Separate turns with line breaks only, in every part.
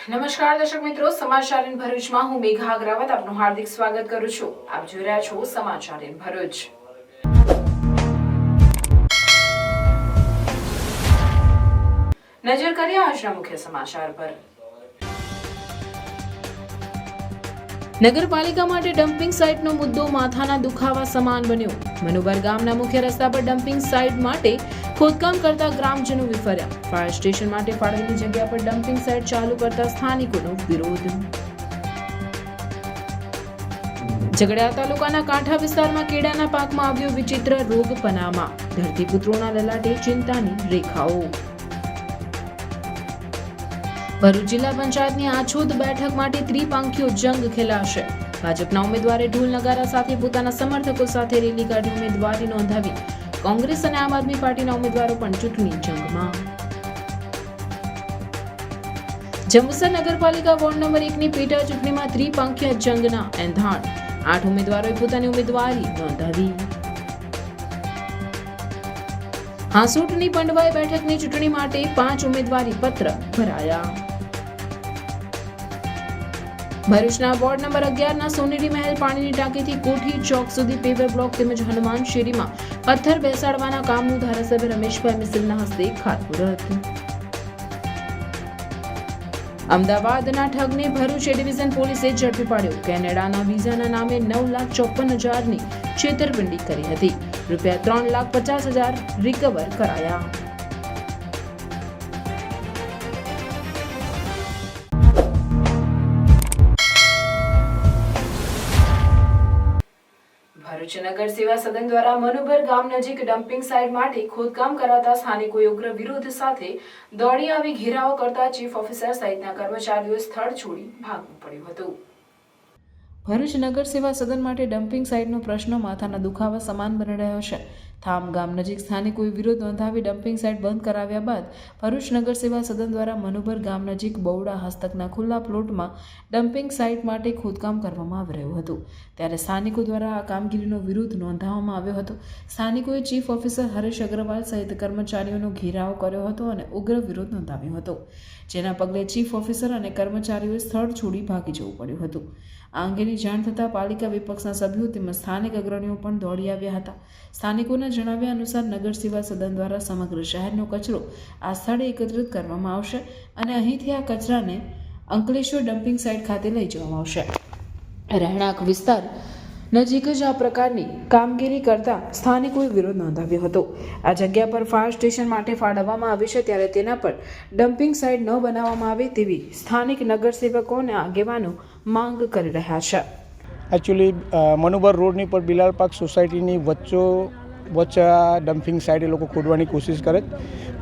નમસ્કાર દર્શક મિત્રો, સમાચાર ઇન ભરૂચમાં હું મેઘા અગ્રવાલ આપનું હાર્દિક સ્વાગત કરું છું। આપ જોઈ રહ્યા છો સમાચાર ઇન ભરૂચ। નજર કરીએ આજના મુખ્ય સમાચાર પર। નગરપાલિકા માટે ડમ્પિંગ સાઇટનો મુદ્દો માથાના દુખાવા સમાન બન્યો। મનુબર ગામના મુખ્ય રસ્તા પર ડમ્પિંગ સાઇટ માટે ખોદકામ કરતા ગ્રામજનો વિફર્યા। ફાયર સ્ટેશન માટે ફાળવેલી જગ્યા પર ડમ્પિંગ સાઇટ ચાલુ કરતા સ્થાનિકોનો વિરોધ। ઝઘડિયા તાલુકાના કાંઠા વિસ્તારમાં કેળાના પાકમાં આવ્યો વિચિત્ર રોગ પનામા। ધરતીપુત્રોના લલાટે ચિંતાની રેખાઓ। ભરૂચ જિલ્લા પંચાયતની આછોદ બેઠક માટે ત્રિપાંખીયો જંગ ખેલાશે। ભાજપના ઉમેદવારે ઢોલ નગારા સાથે પોતાના સમર્થકો સાથે રેલી કાઢી ઉમેદવારી નોંધાવી। કોંગ્રેસ અને આમ આદમી પાર્ટીના ઉમેદવારો પણ ચૂંટણી જંગમાં। જંબુસર નગરપાલિકા વોર્ડ નંબર 1ની પેટા ચૂંટણીમાં ત્રિપાંખીય જંગના એંધાણ। 8 ઉમેદવારોએ પોતાની ઉમેદવારી નોંધાવી। હાંસોટની પંડવાઈ બેઠકની ચૂંટણી માટે 5 ઉમેદવારી પત્ર ભરાયા। ભરૂચના વોર્ડ નંબર 11ના સોનેરી મહેલ પાણીની ટાંકીથી કોઠી ચોક સુધી પેવર બ્લોક તેમજ હનુમાન શેરીમાં પથ્થર બેસાડવાના કામનું ધારાસભ્ય રમેશભાઈ મિસ્ત્રીના હસ્તે ખાતમુહૂર્ત। અમદાવાદના ઠગને ભરૂચ એ ડિવિઝન પોલીસે ઝડપી પાડ્યો। કેનેડાના વિઝાના નામે 9,54,000ની છેતરપિંડી કરી હતી। રૂપિયા 3,50,000 રિકવર કરાયા। ભરૂચ નગર સેવા સદન દ્વારા મનુબર ગામ નજીક ડમ્પિંગ સાઇટ માટે ખોદકામ કરાતા સ્થાનિકોએ ઉગ્ર વિરોધ સાથે દોડી આવી ઘેરાવો કરતા ચીફ ઓફિસર સહિતના કર્મચારીઓએ સ્થળ છોડી ભાગવું પડ્યું હતું। ભરૂચ નગર સેવા સદન માટે ડમ્પિંગ સાઇટનો પ્રશ્ન માથાના દુખાવા સમાન બની રહ્યો છે। થામ ગામ નજીક સ્થાનિકોએ વિરોધ નોંધાવી ડમ્પિંગ સાઇટ બંધ કરાવ્યા બાદ ભરૂચ નગર સેવા સદન દ્વારા મનુબર ગામ નજીક બૌડા હસ્તકના ખુલ્લા પ્લોટમાં ડમ્પિંગ સાઇટ માટે ખોદકામ કરવામાં આવી રહ્યું હતું। ત્યારે સ્થાનિકો દ્વારા આ કામગીરીનો વિરોધ નોંધાવવામાં આવ્યો હતો। સ્થાનિકોએ ચીફ ઓફિસર હરેશ અગ્રવાલ સહિત કર્મચારીઓનો ઘેરાવો કર્યો હતો અને ઉગ્ર વિરોધ નોંધાવ્યો હતો, જેના પગલે ચીફ ઓફિસર અને કર્મચારીઓએ સ્થળ છોડી ભાગી જવું પડ્યું હતું। આ અંગેની જાણ થતાં પાલિકા વિપક્ષના સભ્યો તેમજ સ્થાનિક અગ્રણીઓ પણ દોડી આવ્યા હતા। સ્થાનિકોના જણાવ્યા અનુસાર નગર સેવા સદન દ્વારા સમગ્ર શહેરનો કચરો આ સ્થળે એકત્રિત કરવામાં આવશે અને અહીંથી આ કચરાને અંકલેશ્વર ડમ્પિંગ સાઇટ ખાતે લઈ જવામાં આવશે। રહેણાંક વિસ્તાર નજીક જ આ પ્રકારની કામગીરી કરતા સ્થાનિકોએ વિરોધ નોંધાવ્યો હતો। આ જગ્યા પર ફાયર સ્ટેશન માટે ફાળવવામાં આવી છે, ત્યારે તેના પર ડમ્પિંગ સાઇટ ન બનાવવામાં આવે તેવી સ્થાનિક નગરસેવકો અને આગેવાનો માંગ કરી રહ્યા છે।
એકચ્યુઅલી મનુબર રોડની પર બિલાલ પાર્ક સોસાયટીની વચ્ચે આ ડમ્પિંગ સાઇટ એ લોકો ખોદવાની કોશિશ કરે।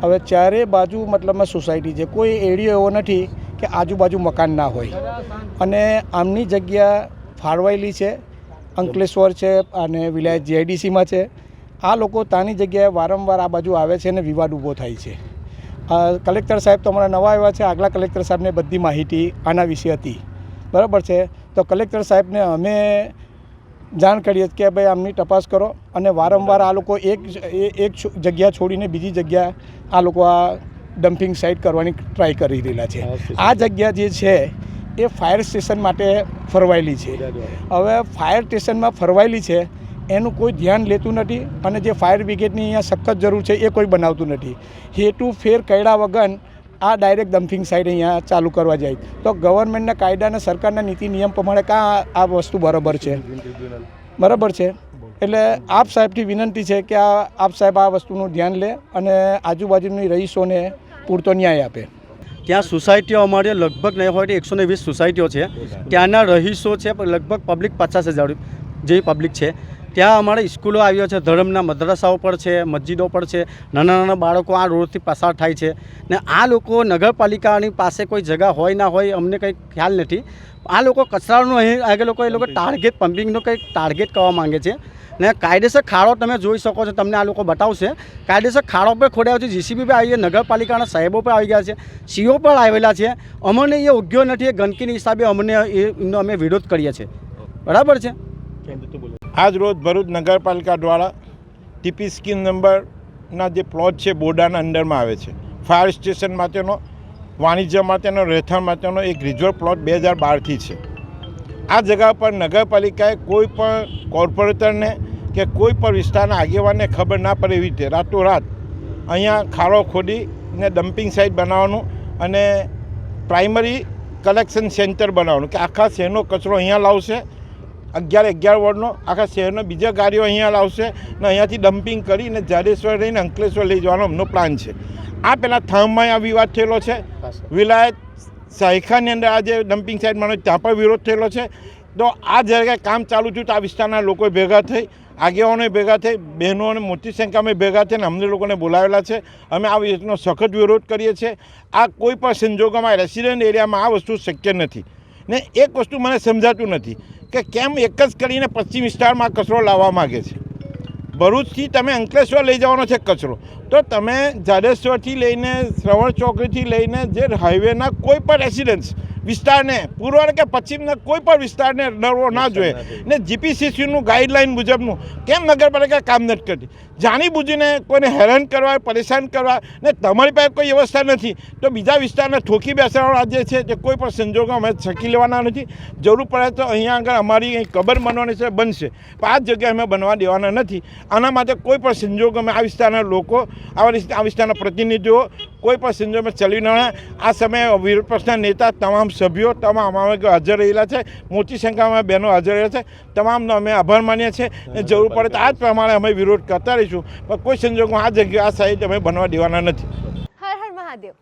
હવે ચારે બાજુ મતલબમાં સોસાયટી છે, કોઈ એરિયો એવો નથી કે આજુબાજુ મકાન ના હોય અને આમની જગ્યા ફાળવાયેલી છે, અંકલેશ્વર છે અને વિલાયત જીઆઈડીસીમાં છે। આ લોકો તાની જગ્યાએ વારંવાર આ બાજુ આવે છે અને વિવાદ ઊભો થાય છે। કલેક્ટર સાહેબ તો હમણાં નવા આવ્યા છે, આગલા કલેક્ટર સાહેબને બધી માહિતી આના વિશે હતી, બરાબર છે। તો કલેક્ટર સાહેબને અમે જાણ કરીએ કે ભાઈ આમની તપાસ કરો અને વારંવાર આ લોકો એક જગ્યા છોડીને બીજી જગ્યા આ લોકો આ ડમ્પિંગ સાઇટ કરવાની ટ્રાય કરી રહેલા છે। આ જગ્યા જે છે એ ફાયર સ્ટેશન માટે ફરવાયેલી છે। હવે ફાયર સ્ટેશનમાં ફરવાયેલી છે એનું કોઈ ધ્યાન લેતું નથી અને જે ફાયર બ્રિગેડની અહીંયા સખત જરૂર છે એ કોઈ બનાવતું નથી। હેતુ ફેર કર્યા વગર આ ડાયરેક્ટ ડમ્પિંગ સાઇટ અહીંયા ચાલુ કરવા જાય તો ગવર્મેન્ટના કાયદા અને સરકારના નીતિ નિયમ પ્રમાણે કાં આ વસ્તુ બરાબર છે? બરાબર છે। એટલે આપ સાહેબથી વિનંતી છે કે આપ સાહેબ આ વસ્તુનું ધ્યાન લે અને આજુબાજુની રહીશોને પૂરતો ન્યાય આપે।
ત્યાં સોસાયટીઓ અમારે લગભગ નહીં હોય તો 120 સોસાયટીઓ છે। ત્યાંના રહીશો છે લગભગ પબ્લિક 50,000 જેવી પબ્લિક છે। ત્યાં અમારે સ્કૂલો આવ્યો છે, ધર્મના મદ્રસાઓ પણ છે, મસ્જિદો પણ છે। નાના નાના બાળકો આ રોડથી પસાર થાય છે ને આ લોકો નગરપાલિકાની પાસે કોઈ જગ્યા હોય ના હોય અમને કંઈ ખ્યાલ નથી। આ લોકો કચરાનું અહીં આગળ એ લોકો ટાર્ગેટ પમ્પિંગનો કંઈક ટાર્ગેટ કરવા માંગે છે ને કાયદેસર ખાડો તમે જોઈ શકો છો, તમને આ લોકો બતાવશે। કાયદેસર ખાડો પર ખોડાયો છે, જીસીબી પર આવી ગયા, નગરપાલિકાના સાહેબો પર આવી ગયા છે, સીઓ પર આવેલા છે। અમને એ યોગ્ય નથી, એ ગંદકીના હિસાબે એનો અમે વિરોધ કરીએ છીએ, બરાબર છે।
આજ રોજ ભરૂચ નગરપાલિકા દ્વારા ટીપી સ્કીમ નંબરના જે પ્લોટ છે બોડાના અંડરમાં આવે છે, ફાયર સ્ટેશન માટેનો વાણિજ્ય માટેનો રહેઠાણ માટેનો એક રિઝર્વ પ્લોટ 2012થી છે. આ જગા પર નગરપાલિકાએ કોઈ પણ કોર્પોરેટરને કે કોઈ પણ વિસ્તારના આગેવાનને ખબર ના પડે એવી રીતે રાતોરાત અહીંયા ખાડો ખોદીને ડમ્પિંગ સાઇટ બનાવવાનું અને પ્રાઇમરી કલેક્શન સેન્ટર બનાવવાનું કે આખા શહેરનો કચરો અહીંયા લાવશે, 11 વોર્ડનો આખા શહેરનો બીજા ગાડીઓ અહીંયા લાવશે ને અહીંયાથી ડમ્પિંગ કરીને જાડેશ્વર રહીને અંકલેશ્વર લઈ જવાનો અમનો પ્લાન છે. આ પહેલાં થામમાં આ વિવાદ થયેલો છે. વિલાયત સાયખાની અંદર આ જે ડમ્પિંગ સાઇટ બનાવે ત્યાં પણ વિરોધ થયેલો છે. તો આ જગ્યાએ કામ ચાલુ થયું તો આ વિસ્તારના લોકો ભેગા થઈ, આગેવાનો ભેગા થઈ, બહેનો અને મોટી સંખ્યામાં ભેગા થઈને અમને લોકોને બોલાવેલા છે. અમે આ વિષયનો સખત વિરોધ કરીએ છીએ. આ કોઈ પણ સંજોગોમાં રેસિડેન્ટ એરિયામાં આ વસ્તુ શક્ય નથી. ને એક વસ્તુ મને સમજાતું નથી કે કેમ એક જ કરીને પશ્ચિમ વિસ્તારમાં કચરો લાવવા માગે છે. ભરૂચથી તમે અંકલેશ્વર લઈ જવાનો છે કચરો, તો તમે જાડેશ્વરથી લઈને શ્રવણ ચોકડીથી લઈને જે હાઈવેના કોઈ પણ રેસિડન્સ વિસ્તારને પૂર્વ કે પશ્ચિમના કોઈ પણ વિસ્તારને નડવો ના જોઈએ. ને જીપીસીસીનું ગાઈડલાઇન મુજબનું કેમ નગરપાલિકા કામ નથી કરતી? જાણી બુજીને કોઈને હેરાન કરવા, પરેશાન કરવા, ને તમારી પાસે કોઈ વ્યવસ્થા નથી તો બીજા વિસ્તારને ઠોકી બેસાડવાનો આજે છે તે કોઈ પણ સંજોગો અમે છકી લેવાના નથી. જરૂર પડે તો અહીંયા આગળ અમારી અહીં કબર બનવાની છે, બનશે, પણ આ જગ્યાએ અમે બનવા દેવાના નથી. આના માટે કોઈ પણ સંજોગો અમે આ વિસ્તારના લોકો, આ વિસ્તારના પ્રતિનિધિઓ કોઈ પણ સંજોગોમાં ચલી ન. આ સમયે વિરોધ પક્ષના નેતા, તમામ સભ્યો, તમામ હાજર રહેલા છે, મોટી સંખ્યામાં બહેનો હાજર રહ્યા છે. તમામનો અમે આભાર માનીએ છીએ. જરૂર પડે તો આ જ પ્રમાણે અમે વિરોધ કરતા રહીશું, પણ કોઈ સંજોગોમાં આ જગ્યા, આ સાઇટ અમે બનવા દેવાના નથી.
હર હર મહાદેવ.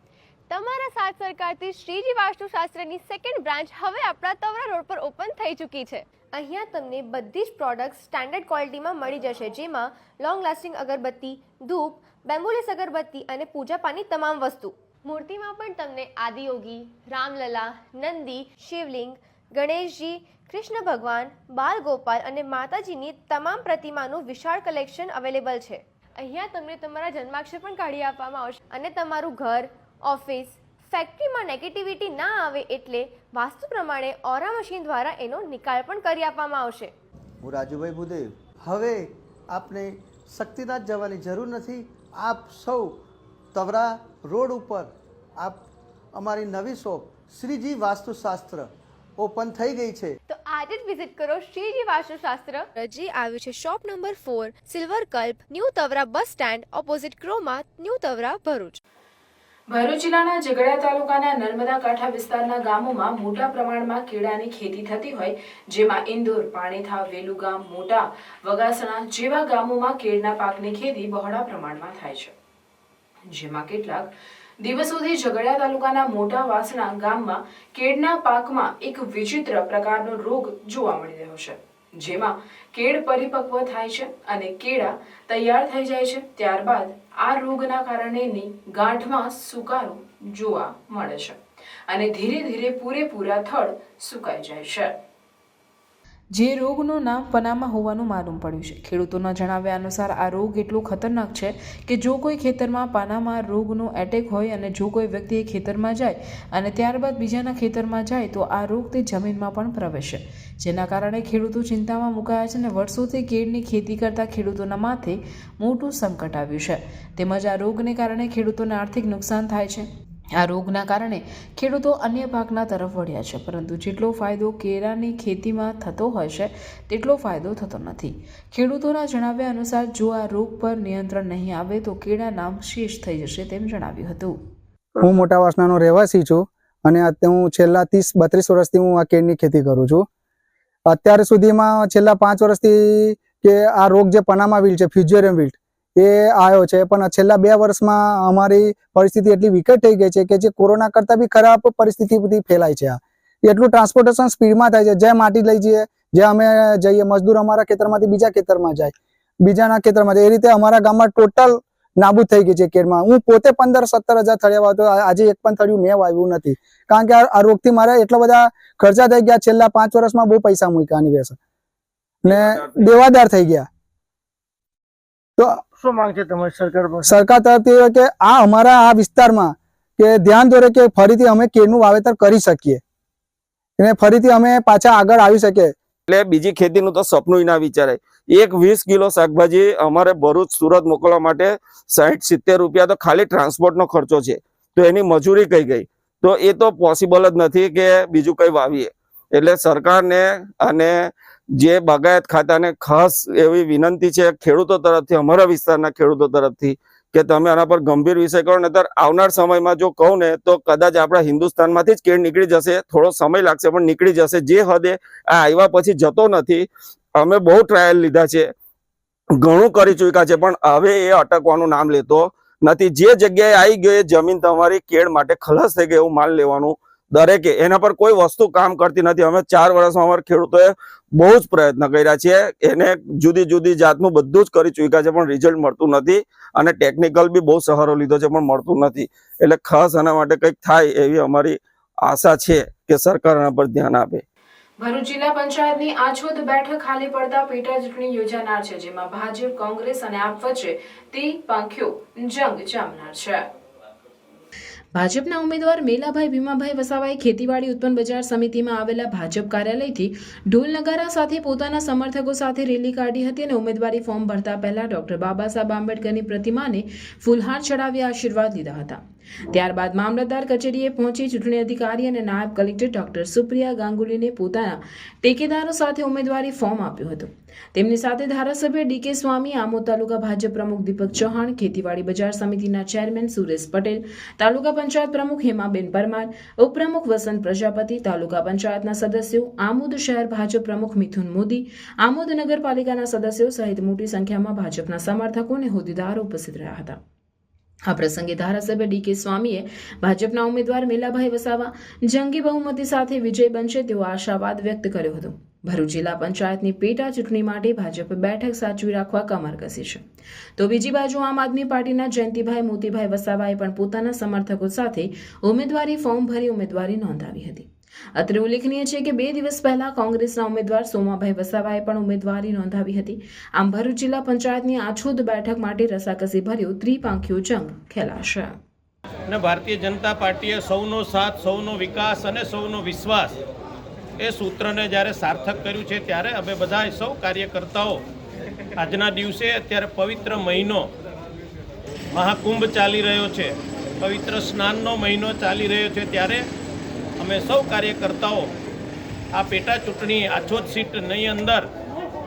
તમારા સાથ સરકારથી શ્રીજી વાસ્તુશાસ્ત્રની સેકન્ડ બ્રાન્ચ હવે આપણા તવરા રોડ પર ઓપન થઈ ચૂકી છે. અહીંયા તમને બધી જ પ્રોડક્ટ્સ સ્ટાન્ડર્ડ ક્વોલિટીમાં મળી જશે, જેમાં લોંગ લાસ્ટિંગ અગરબત્તી, ધૂપ, બેમ્બુલેસ અગરબત્તી અને પૂજાપાની તમામ વસ્તુ. મૂર્તિમાં પણ તમને આદિયોગી, રામલલા, નંદી, શિવલિંગ, ગણેશજી, કૃષ્ણ ભગવાન, બાલ ગોપાલ અને માતાજીની તમામ પ્રતિમાનું વિશાળ કલેક્શન અવેલેબલ છે. અહીંયા તમને તમારા જન્માક્ષર પણ કાઢી આપવામાં આવશે અને તમારું ઘર, ઓફિસ, ફેક્ટરીમાં નેગેટિવિટી ના આવે એટલે વાસ્તુ પ્રમાણે ઓરા મશીન દ્વારા એનો નિકાલ પણ કરી આપવામાં આવશે.
હું રાજુભાઈ ભુદેવ. હવે આપને શક્તિનાથ જવાની જરૂર નથી. આપ સૌ તવરા રોડ ઉપર આપ અમારી નવી શોપ શ્રીજી વાસ્તુશાસ્ત્ર ઓપન થઈ ગઈ છે.
તો આજે જ વિઝિટ કરો શ્રીજી વાસ્તુશાસ્ત્ર. જે આવ્યું છે shop number 4, silver Kalp, new Tavra bus stand opposite Croma, new Tavra, Bharuch.
Bharuch જિલ્લાના ઝઘડા તાલુકાના નર્મદા કાંઠા વિસ્તારના ગામોમાં મોટા પ્રમાણમાં કેળાની ખેતી થતી હોય, જેમાં ઇન્દોર, પાણીથા, વેલુગામ, મોટા વગાસણા જેવા ગામોમાં કેળના પાકની ખેતી બહોળા પ્રમાણમાં થાય છે. જેમાં કેટલાક દિવસોથી ઝઘડા તાલુકાના મોટા વાસણા ગામમાં કેળના પાકમાં એક વિચિત્ર પ્રકારનો રોગ જોવા મળી રહ્યો છે, જેમાં કેળ પરિપક્વ થાય છે અને કેળા તૈયાર થઈ જાય છે. ત્યારબાદ આ રોગના કારણેની ગાંઠમાં સુકારો જોવા મળે છે અને ધીરે ધીરે પૂરેપૂરા થડ સુકાઈ જાય છે. જે રોગનું નામ પનામા હોવાનું માલુમ પડ્યું છે. ખેડૂતોના જણાવ્યા અનુસાર આ રોગ એટલો ખતરનાક છે કે જો કોઈ ખેતરમાં પાનામા રોગનો એટેક હોય અને જો કોઈ વ્યક્તિ એ ખેતરમાં જાય અને ત્યારબાદ બીજાના ખેતરમાં જાય તો આ રોગ તે જમીનમાં પણ પ્રવેશે, જેના કારણે ખેડૂતો ચિંતામાં મુકાયા છે અને વર્ષોથી કેળની ખેતી કરતા ખેડૂતોના માથે મોટું સંકટ આવ્યું છે. તેમજ આ રોગને કારણે ખેડૂતોને આર્થિક નુકસાન થાય છે. આ રોગના કારણે ખેડૂતો અન્ય પાકના તરફ વળ્યા છે, પરંતુ જેટલો ફાયદો કેળાની ખેતીમાં થતો હોય છે તેટલો ફાયદો થતો નથી. ખેડૂતોના જણાવ્યા અનુસાર જો આ રોગ પર નિયંત્રણ નહીં આવે તો કેળા નામ શેષ થઈ જશે તેમ જણાવ્યું હતું.
હું મોટા વાસણાનો રહેવાસી છું અને હું છેલ્લા 30-32 વર્ષથી હું આ કેળની ખેતી કરું છું. અત્યાર સુધીમાં છેલ્લા 5 વર્ષથી કે આ રોગ જે પનામા વિલ્ટ છે, ફ્યુઝેરિયમ વિલ્ટ, એ આવ્યો છે, પણ છેલ્લા 2 વર્ષમાં અમારી પરિસ્થિતિ એટલી વિકટ થઈ ગઈ છે કે જે કોરોના કરતાં બી ખરાબ પરિસ્થિતિ બધી ફેલાય છે. એટલું ટ્રાન્સપોર્ટેશન સ્પીડમાં થાય છે. જે માટી લઈ જઈએ, જે અમે જઈએ, મજદૂર અમારા ખેતરમાંથી બીજા ખેતરમાં જાય, બીજાના ખેતરમાં જાય, એ રીતે અમારા ગામમાં ટોટલ નાબૂદ થઈ ગઈ છે કેળમાં. હું પોતે 15-17 હજાર થળિયા વાવતો, આજે એક પણ થળિયું મેં વાવ્યું નથી, કારણ કે આ રોગથી મારે એટલા બધા ખર્ચા થઈ ગયા. છેલ્લા 5 વર્ષમાં બહુ પૈસા મૂક્યા આની વેસે ને દેવાદાર થઈ ગયા. તો
શું માંગ છે તમારી
સરકાર તરફથી કે આ અમારા આ વિસ્તારમાં કે ધ્યાન દોરે કે ફરીથી અમે કેળનું વાવેતર કરી શકીએ અને ફરીથી અમે પાછા આગળ આવી શકીએ.
એટલે બીજી ખેતીનું તો સપનું ના વિચારાય. 20 કિલો શાકભાજી અમારે ભરૂચ સુરત મોકલવા માટે 60-70 રૂપિયા તો ખાલી ટ્રાન્સપોર્ટનો ખર્ચો છે, તો એની મજૂરી કઈ ગઈ. તો એ તો પોસિબલ જ નથી કે બીજું કંઈ વાવીએ. એટલે સરકારને અને જે બાગાયત ખાતાને ખાસ એવી વિનંતી છે ખેડૂતો તરફથી, અમારા વિસ્તારના ખેડૂતો તરફથી, કે તમે આના પર ગંભીર વિષય કરો. નહીતર આવનાર સમયમાં જો કહું ને તો કદાચ આપણા હિન્દુસ્તાનમાંથી જ કેળ નીકળી જશે. થોડો સમય લાગશે પણ નીકળી જશે. જે હદે આ આવ્યા પછી જતો નથી. અમે બહુ ટ્રાયલ લીધા છે, ઘણું કરી ચૂક્યા છે, પણ હવે એ અટકવાનું નામ લેતો નથી. જે જગ્યાએ આવી ગઈ એ જમીન તમારી કેળ માટે ખલાસ થઈ ગઈ એવું માન લેવાનું દરેકે. એના પર કોઈ વસ્તુ કામ કરતી નથી. અમે 4 વર્ષમાં અમારા ખેડૂતોએ બહુ જ પ્રયત્ન કર્યા છે. એને જુદી જુદી જાતનું બધું જ કરી ચૂક્યા છે, પણ રિઝલ્ટ મળતું નથી. અને ટેકનિકલ બી બહુ સહારો લીધો છે, પણ મળતું નથી. એટલે ખાસ આના માટે કંઈક થાય એવી અમારી આશા છે કે સરકાર આના પર ધ્યાન આપે.
ભરૂચ જિલ્લા પંચાયતની આછોદ બેઠક ખાલી પડતા પેટા ચૂંટણી યોજાનાર છે, જેમાં ભાજપ, કોંગ્રેસ અને આપ વચ્ચે ત્રિપાંખીયો જંગ જામનાર છે. ભાજપના ઉમેદવાર મેલાભાઈ ભીમાભાઈ વસાવાએ ખેતીવાડી ઉત્પન્ન બજાર સમિતિમાં આવેલા ભાજપ કાર્યાલયથી ઢોલ નગારા સાથે પોતાના સમર્થકો સાથે રેલી કાઢી હતી અને ઉમેદવારી ફોર્મ ભરતા પહેલા ડોક્ટર બાબા સાહેબ આંબેડકરની પ્રતિમાને ફૂલહાર ચડાવી આશીર્વાદ લીધા હતા. ત્યારબાદ મામલતદાર કચેરીએ પહોંચી ચૂંટણી અધિકારી અને નાયબ કલેક્ટર ડોક્ટર સુપ્રિયા ગાંગુલીને પોતાના ટેકેદારો સાથે ઉમેદવારી ફોર્મ આપ્યું હતું. તેમની સાથે ધારાસભ્ય ડીકે સ્વામી, આમોદ તાલુકા ભાજપ પ્રમુખ દીપક ચૌહાણ, ખેતીવાડી બજાર સમિતિના ચેરમેન સુરેશ પટેલ, તાલુકા પંચાયત પ્રમુખ હેમાબેન પરમાર, ઉપપ્રમુખ વસંત પ્રજાપતિ, તાલુકા પંચાયતના સદસ્યો, આમોદ શહેર ભાજપ પ્રમુખ મિથુન મોદી, આમોદ નગરપાલિકાના સદસ્યો સહિત મોટી સંખ્યામાં ભાજપના સમર્થકો અને હોદ્દેદારો ઉપસ્થિત રહ્યા હતા. આ પ્રસંગે ધારાસભ્ય ડીકે સ્વામીએ ભાજપના ઉમેદવાર મેલાભાઈ વસાવા જંગી બહુમતી સાથે વિજય બનશે તેવો આશાવાદ વ્યક્ત કર્યો હતો. ભરૂચ જિલ્લા પંચાયતની પેટા ચૂંટણી માટે ભાજપે બેઠક સાચવી રાખવા કમર કસી છે, તો બીજી બાજુ આમ આદમી પાર્ટીના જયંતિભાઈ મોતીભાઈ વસાવાએ પણ પોતાના સમર્થકો સાથે ઉમેદવારી ફોર્મ ભરી ઉમેદવારી નોંધાવી હતી. અત્રે ઉલ્લેખનીય છે કે 2 દિવસ પહેલા કોંગ્રેસના ઉમેદવાર સોમાભાઈ વસાવાએ પણ ઉમેદવારી નોંધાવી હતી. આમ ભરૂચ જિલ્લા પંચાયતની આછોદ બેઠક માટે રસાકસી ભર્યો ત્રિપાંખીયો જંગ ખેલાશે.
અને ભારતીય જનતા પાર્ટીએ સૌનો સાથ, સૌનો વિકાસ અને સૌનો વિશ્વાસ એ સૂત્રને જ્યારે સાર્થક કર્યું છે, ત્યારે અમે બધા સૌ કાર્યકર્તાઓ આજના દિવસે અત્યારે પવિત્ર મહિનો મહાકુંભ ચાલી રહ્યો છે, પવિત્ર સ્નાનનો મહિનો ચાલી રહ્યો છે, ત્યારે અમે સૌ કાર્યકર્તાઓ આ પેટા ચૂંટણી આછોદ સીટની અંદર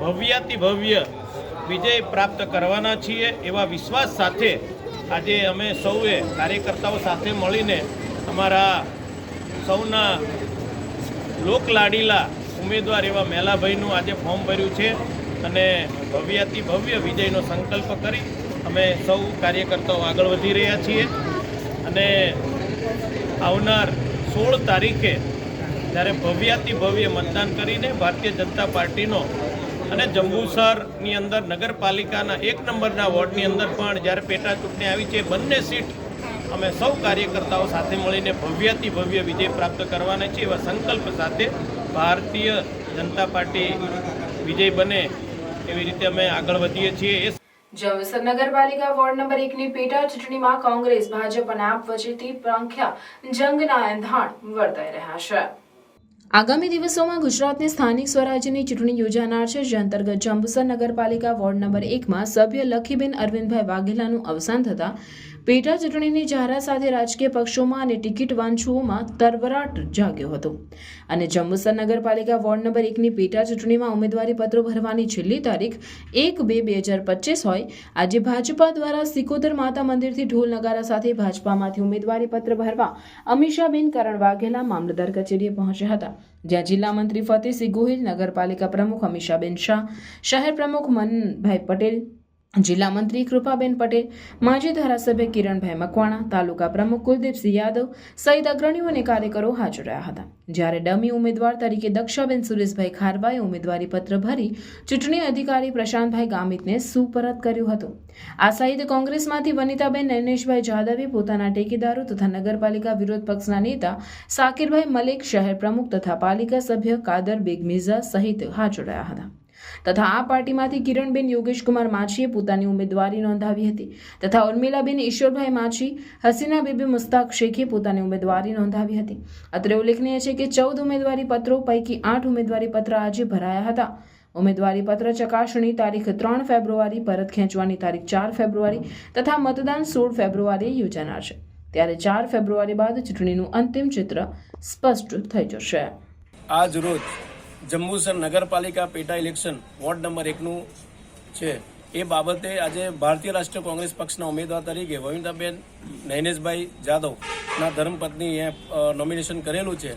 ભવ્યાતિ ભવ્ય વિજય પ્રાપ્ત કરવાના છીએ એવા વિશ્વાસ સાથે આજે અમે સૌએ કાર્યકર્તાઓ સાથે મળીને અમારા સૌના લોકલાડીલા ઉમેદવાર એવા મેલાભાઈનું આજે ફોર્મ ભર્યું છે અને ભવ્યાતિ ભવ્ય વિજયનો સંકલ્પ કરી અમે સૌ કાર્યકર્તાઓ આગળ વધી રહ્યા છીએ. અને આવનાર 16 તારીખે જ્યારે ભવ્યાતિ ભવ્ય મતદાન કરીને ભારતીય જનતા પાર્ટીનો અને જંબુસરની અંદર નગરપાલિકાના 1 નંબરના વોર્ડની અંદર પણ જ્યારે પેટા ચૂંટણી આવી છે, બંને સીટ અમે સૌ કાર્યકર્તાઓ સાથે મળીને ભવ્યાતિ ભવ્ય વિજય પ્રાપ્ત કરવાના છે એવા સંકલ્પ સાથે ભારતીય જનતા પાર્ટી વિજય બને એવી રીતે અમે આગળ વધીએ છીએ.
જંબુસર નગરપાલિકા વોર્ડ નંબર 1ની પેટા ચૂંટણીમાં કોંગ્રેસ, ભાજપ અને આપ વચ્ચે ત્રિપાંખીયા જંગના એંધાણ વર્તાઈ રહ્યા છે. આગામી દિવસોમાં ગુજરાતની સ્થાનિક સ્વરાજ્યની ચૂંટણી યોજાનાર છે, જે અંતર્ગત જંબુસર નગરપાલિકા વોર્ડ નંબર 1માં સભ્ય લખીબેન અરવિંદભાઈ વાઘેલાનું અવસાન થતા પેટા ચૂંટણીની જાહેરાત સાથે રાજકીય પક્ષોમાં અને ટિકિટ વાંચુઓમાં તરવરાટ જાગ્યો હતો. અને જંબુસર નગરપાલિકા વોર્ડ નંબર 1ની પેટા ચૂંટણીમાં ઉમેદવારી પત્રો ભરવાની છેલ્લી તારીખ 1/2/2025 હોય. આજે ભાજપા દ્વારા સિકોદર માતા મંદિરથી ઢોલ નગારા સાથે ભાજપામાંથી ઉમેદવારી પત્ર ભરવા અમીષાબેન કરણ વાઘેલા મામલતદાર કચેરીએ પહોંચ્યા હતા, જ્યાં જિલ્લા મંત્રી ફતેહસિંહ ગોહિલ, નગરપાલિકા પ્રમુખ અમીષાબેન શાહ, શહેર પ્રમુખ મનભાઈ પટેલ, જિલ્લા મંત્રી કૃપાબેન પટેલ, માજી ધારાસભ્ય કિરણભાઈ મકવાણા, તાલુકા પ્રમુખ કુલદીપસિંહ યાદવ સહિત અગ્રણીઓ અને કાર્યકરો હાજર રહ્યા હતા. જ્યારે ડમી ઉમેદવાર તરીકે દક્ષાબેન સુરેશભાઈ ખારવાએ ઉમેદવારી પત્ર ભરી ચૂંટણી અધિકારી પ્રશાંતભાઈ ગામિતને સુપરત કર્યું હતું. આ સહિત કોંગ્રેસમાંથી વનિતાબેન નૈનેશભાઈ જાદવે પોતાના ટેકેદારો તથા નગરપાલિકા વિરોધ પક્ષના નેતા સાકિરભાઈ મલેક, શહેર પ્રમુખ તથા પાલિકા સભ્ય કાદર બેગ મિર્ઝા સહિત હાજર રહ્યા હતા. તથા આ પાર્ટીમાંથી કિરણબેન યોગેશકુમાર માછીએ પોતાની ઉમેદવારી નોંધાવી હતી, તથા ઉર્મિલાબેન ઈશ્વરભાઈ માછી, હસીના બેબી મુસ્તાક શેખે પોતાની ઉમેદવારી નોંધાવી હતી. અત્રે ઉલ્લેખનીય છે કે 14 ઉમેદવારી પત્રો પૈકી 8 ઉમેદવારી પત્ર આજે ભરાયા હતા. ઉમેદવારી પત્ર ચકાસણી તારીખ 3 ફેબ્રુઆરી, પરત ખેંચવાની તારીખ 4 ફેબ્રુઆરી તથા મતદાન 16 ફેબ્રુઆરીએ યોજાનાર છે. ત્યારે 4 ફેબ્રુઆરી બાદ ચૂંટણીનું અંતિમ ચિત્ર સ્પષ્ટ થઈ જશે.
આજ રોજ જંબુસર નગરપાલિકા પેટા ઇલેક્શન વોર્ડ નંબર 1નું છે. એ બાબતે આજે ભારતીય રાષ્ટ્રીય કોંગ્રેસ પક્ષના ઉમેદવાર તરીકે વવિતાબેન નૈનેશભાઈ જાદવના ધર્મપત્નીએ નોમિનેશન કરેલું છે.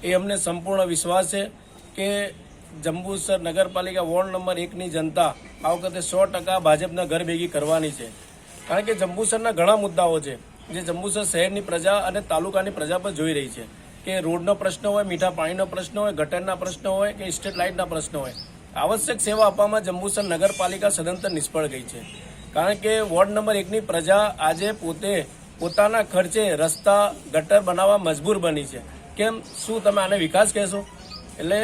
એ અમને સંપૂર્ણ વિશ્વાસ છે કે જંબુસર નગરપાલિકા વોર્ડ નંબર 1ની જનતા આ વખતે 100% ભાજપના ઘર ભેગી કરવાની છે. કારણ કે જંબુસરના ઘણા મુદ્દાઓ છે જે જંબુસર શહેરની પ્રજા અને તાલુકાની પ્રજા પર જોઈ રહી છે કે રોડનો પ્રશ્ન હોય, મીઠા પાણીનો પ્રશ્ન હોય, ગટરના પ્રશ્ન હોય કે સ્ટ્રીટ લાઇટના પ્રશ્ન હોય. આવશ્યક સેવા આપવામાં જંબુસર નગરપાલિકા સદંતર નિષ્ફળ ગઈ છે. કારણ કે વોર્ડ નંબર 1ની પ્રજા આજે પોતાના ખર્ચે રસ્તા ગટર બનાવવા મજબૂર બની છે. કેમ? શું તમે આને વિકાસ કહેશો? એટલે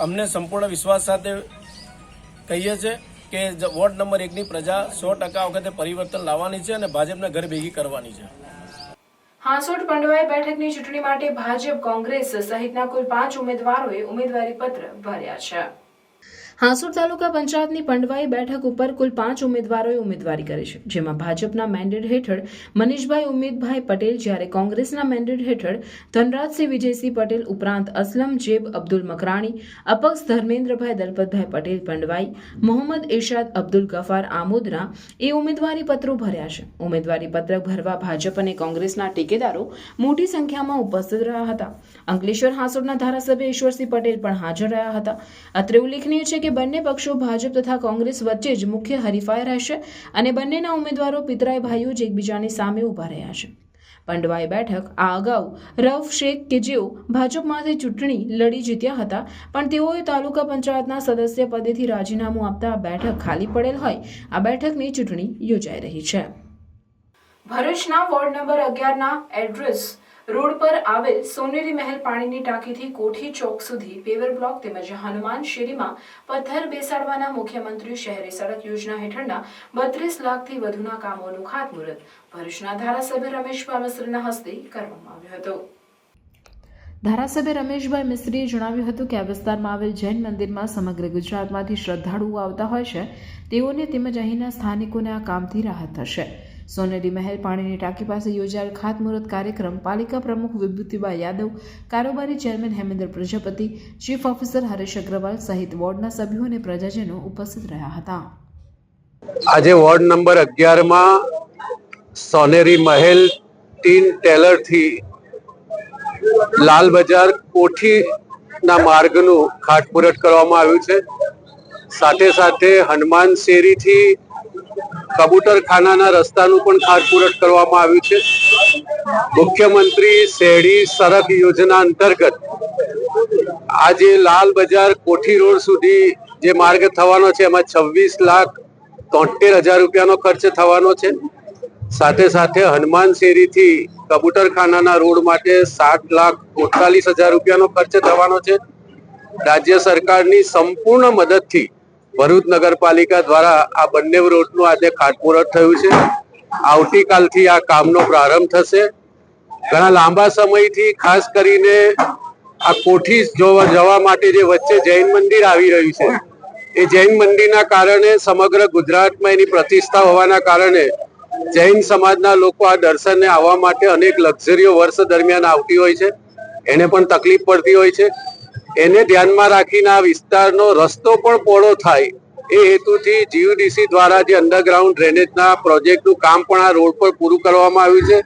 અમને સંપૂર્ણ વિશ્વાસ સાથે કહીએ છીએ કે વોર્ડ નંબર 1ની પ્રજા 100% વખતે પરિવર્તન લાવવાની છે અને ભાજપના ઘર ભેગી કરવાની છે.
હાંસોટ પંડવાઈ બેઠકની ચૂંટણી માટે ભાજપ, કોંગ્રેસ સહિતના કુલ 5 ઉમેદવારોએ ઉમેદવારી પત્ર ભર્યા છે. હાંસોટ તાલુકા પંચાયતની પંડવાઈ બેઠક ઉપર કુલ 5 ઉમેદવારોએ ઉમેદવારી કરી છે, જેમાં ભાજપના મેન્ડેટ હેઠળ મનીષભાઈ ઉમેદભાઈ પટેલ, જ્યારે કોંગ્રેસના મેન્ડેટ હેઠળ ધનરાજસિંહ વિજયસિંહ પટેલ ઉપરાંત અસલમ જેબ અબ્દુલ મકરાણી, અપક્ષ ધર્મેન્દ્રભાઈ દલપતભાઈ પટેલ પંડવાઈ, મોહમ્મદ ઇરશાદ અબ્દુલ ગફાર આમોદના એ ઉમેદવારી પત્રો ભર્યા છે. ઉમેદવારી પત્રક ભરવા ભાજપ અને કોંગ્રેસના ટેકેદારો મોટી સંખ્યામાં ઉપસ્થિત રહ્યા હતા. અંકલેશ્વર હાંસોટના ધારાસભ્ય ઈશ્વરસિંહ પટેલ પણ હાજર રહ્યા હતા. અત્રે ઉલ્લેખનીય છે કે બંને પક્ષો ભાજપ તથા કોંગ્રેસ વચ્ચે જ મુખ્ય હરીફાઈ રહેશે અને બંનેના ઉમેદવારો પિતરાઈ ભાઈઓ જ એકબીજાની સામે ઊભા રહ્યા છે. પંડવાઈ બેઠક આ અગાઉ રઉફ શેખ કે જેઓ ભાજપમાંથી ચૂંટણી લડી જીત્યા હતા, પણ તેઓએ તાલુકા પંચાયતના સદસ્ય પદેથી રાજીનામું આપતા આ બેઠક ખાલી પડેલ હોય આ બેઠકની ચૂંટણી યોજાઈ રહી છે. ભરૂચના વોર્ડ નંબર 11ના એડ્રેસ રોડ પર આવેલ સોનેરી મહેલ પાણીની ટાંકીથી કોઠી ચોક સુધી પેવર બ્લોક તેમજ હનુમાન શેરીમાં પથ્થર બેસાડવાના મુખ્યમંત્રી શહેરી સડક યોજના હેઠળના 32 લાખથી વધુના કામોનું ખાતમુહૂર્ત ભરૂચના ધારાસભ્ય રમેશભાઈ મિસ્ત્રીના હસ્તે કરવામાં આવ્યું હતું. ધારાસભ્ય રમેશભાઈ મિસ્ત્રીએ જણાવ્યું હતું કે આ વિસ્તારમાં આવેલ જૈન મંદિરમાં સમગ્ર ગુજરાતમાંથી શ્રદ્ધાળુઓ આવતા હોય છે. તેઓને તેમજ અહીંના સ્થાનિકોને આ કામથી રાહત થશે. સોનેરી મહેલ પાણીની ટાંકી પાસે યોજાયેલ ખાતમુહૂર્ત કાર્યક્રમ પાલિકા પ્રમુખ વિભૂતિબા યાદવ, કારોબારી chairman Hemendra Prajapati, chief officer Haresh Agrawal સહિત વોર્ડના સભ્યો અને પ્રજાજનો ઉપસ્થિત રહ્યા હતા.
આજે વોર્ડ નંબર 11માં સોનેરી મહેલ ટીન ટેલરથી લાલ બજાર કોઠીના માર્ગનું ખાતમુહૂર્ત કરવામાં આવ્યું છે. સાથે સાથે હનુમાન શેરીથી કબૂતરખાનાના રસ્તાનું પણ ખાતમુહૂર્ત કરવામાં આવ્યું છે. મુખ્યમંત્રી શહેરી સડક યોજના અંતર્ગત આજે લાલ બજાર કોઠી રોડ સુધી જે માર્ગ થવાનો છે એમાં 26,73,000 રૂપિયાનો ખર્ચ થવાનો છે. સાથે સાથે હનુમાન શેરીથી કબૂતરખાનાના રોડ માટે 7,48,000 રૂપિયાનો ખર્ચ થવાનો છે. રાજ્ય સરકારની સંપૂર્ણ મદદથી ભરૂચ નગરપાલિકા દ્વારા આ બંને રોડનું આજે ખાતમુહૂર્ત થયું છે. આવતીકાલથી આ કામનો પ્રારંભ થશે. ઘણા લાંબા સમયથી ખાસ કરીને આ કોઠી જવા માટે જે વચ્ચે જૈન મંદિર આવી રહ્યું છે, એ જૈન મંદિરના કારણે સમગ્ર ગુજરાતમાં એની પ્રતિષ્ઠા હોવાના કારણે જૈન સમાજના લોકો આ દર્શનને આવવા માટે અનેક લક્ઝરીઓ વર્ષ દરમિયાન આવતી હોય છે. એને પણ તકલીફ પડતી હોય છે. એને ધ્યાનમાં રાખીને આ વિસ્તારનો રસ્તો પણ પહોળો થાય એ હેતુથી જીયુડીસી દ્વારા જે અંડરગ્રાઉન્ડ ડ્રેનેજના પ્રોજેક્ટનું કામ પણ આ રોડ પર પૂરું કરવામાં આવ્યું છે.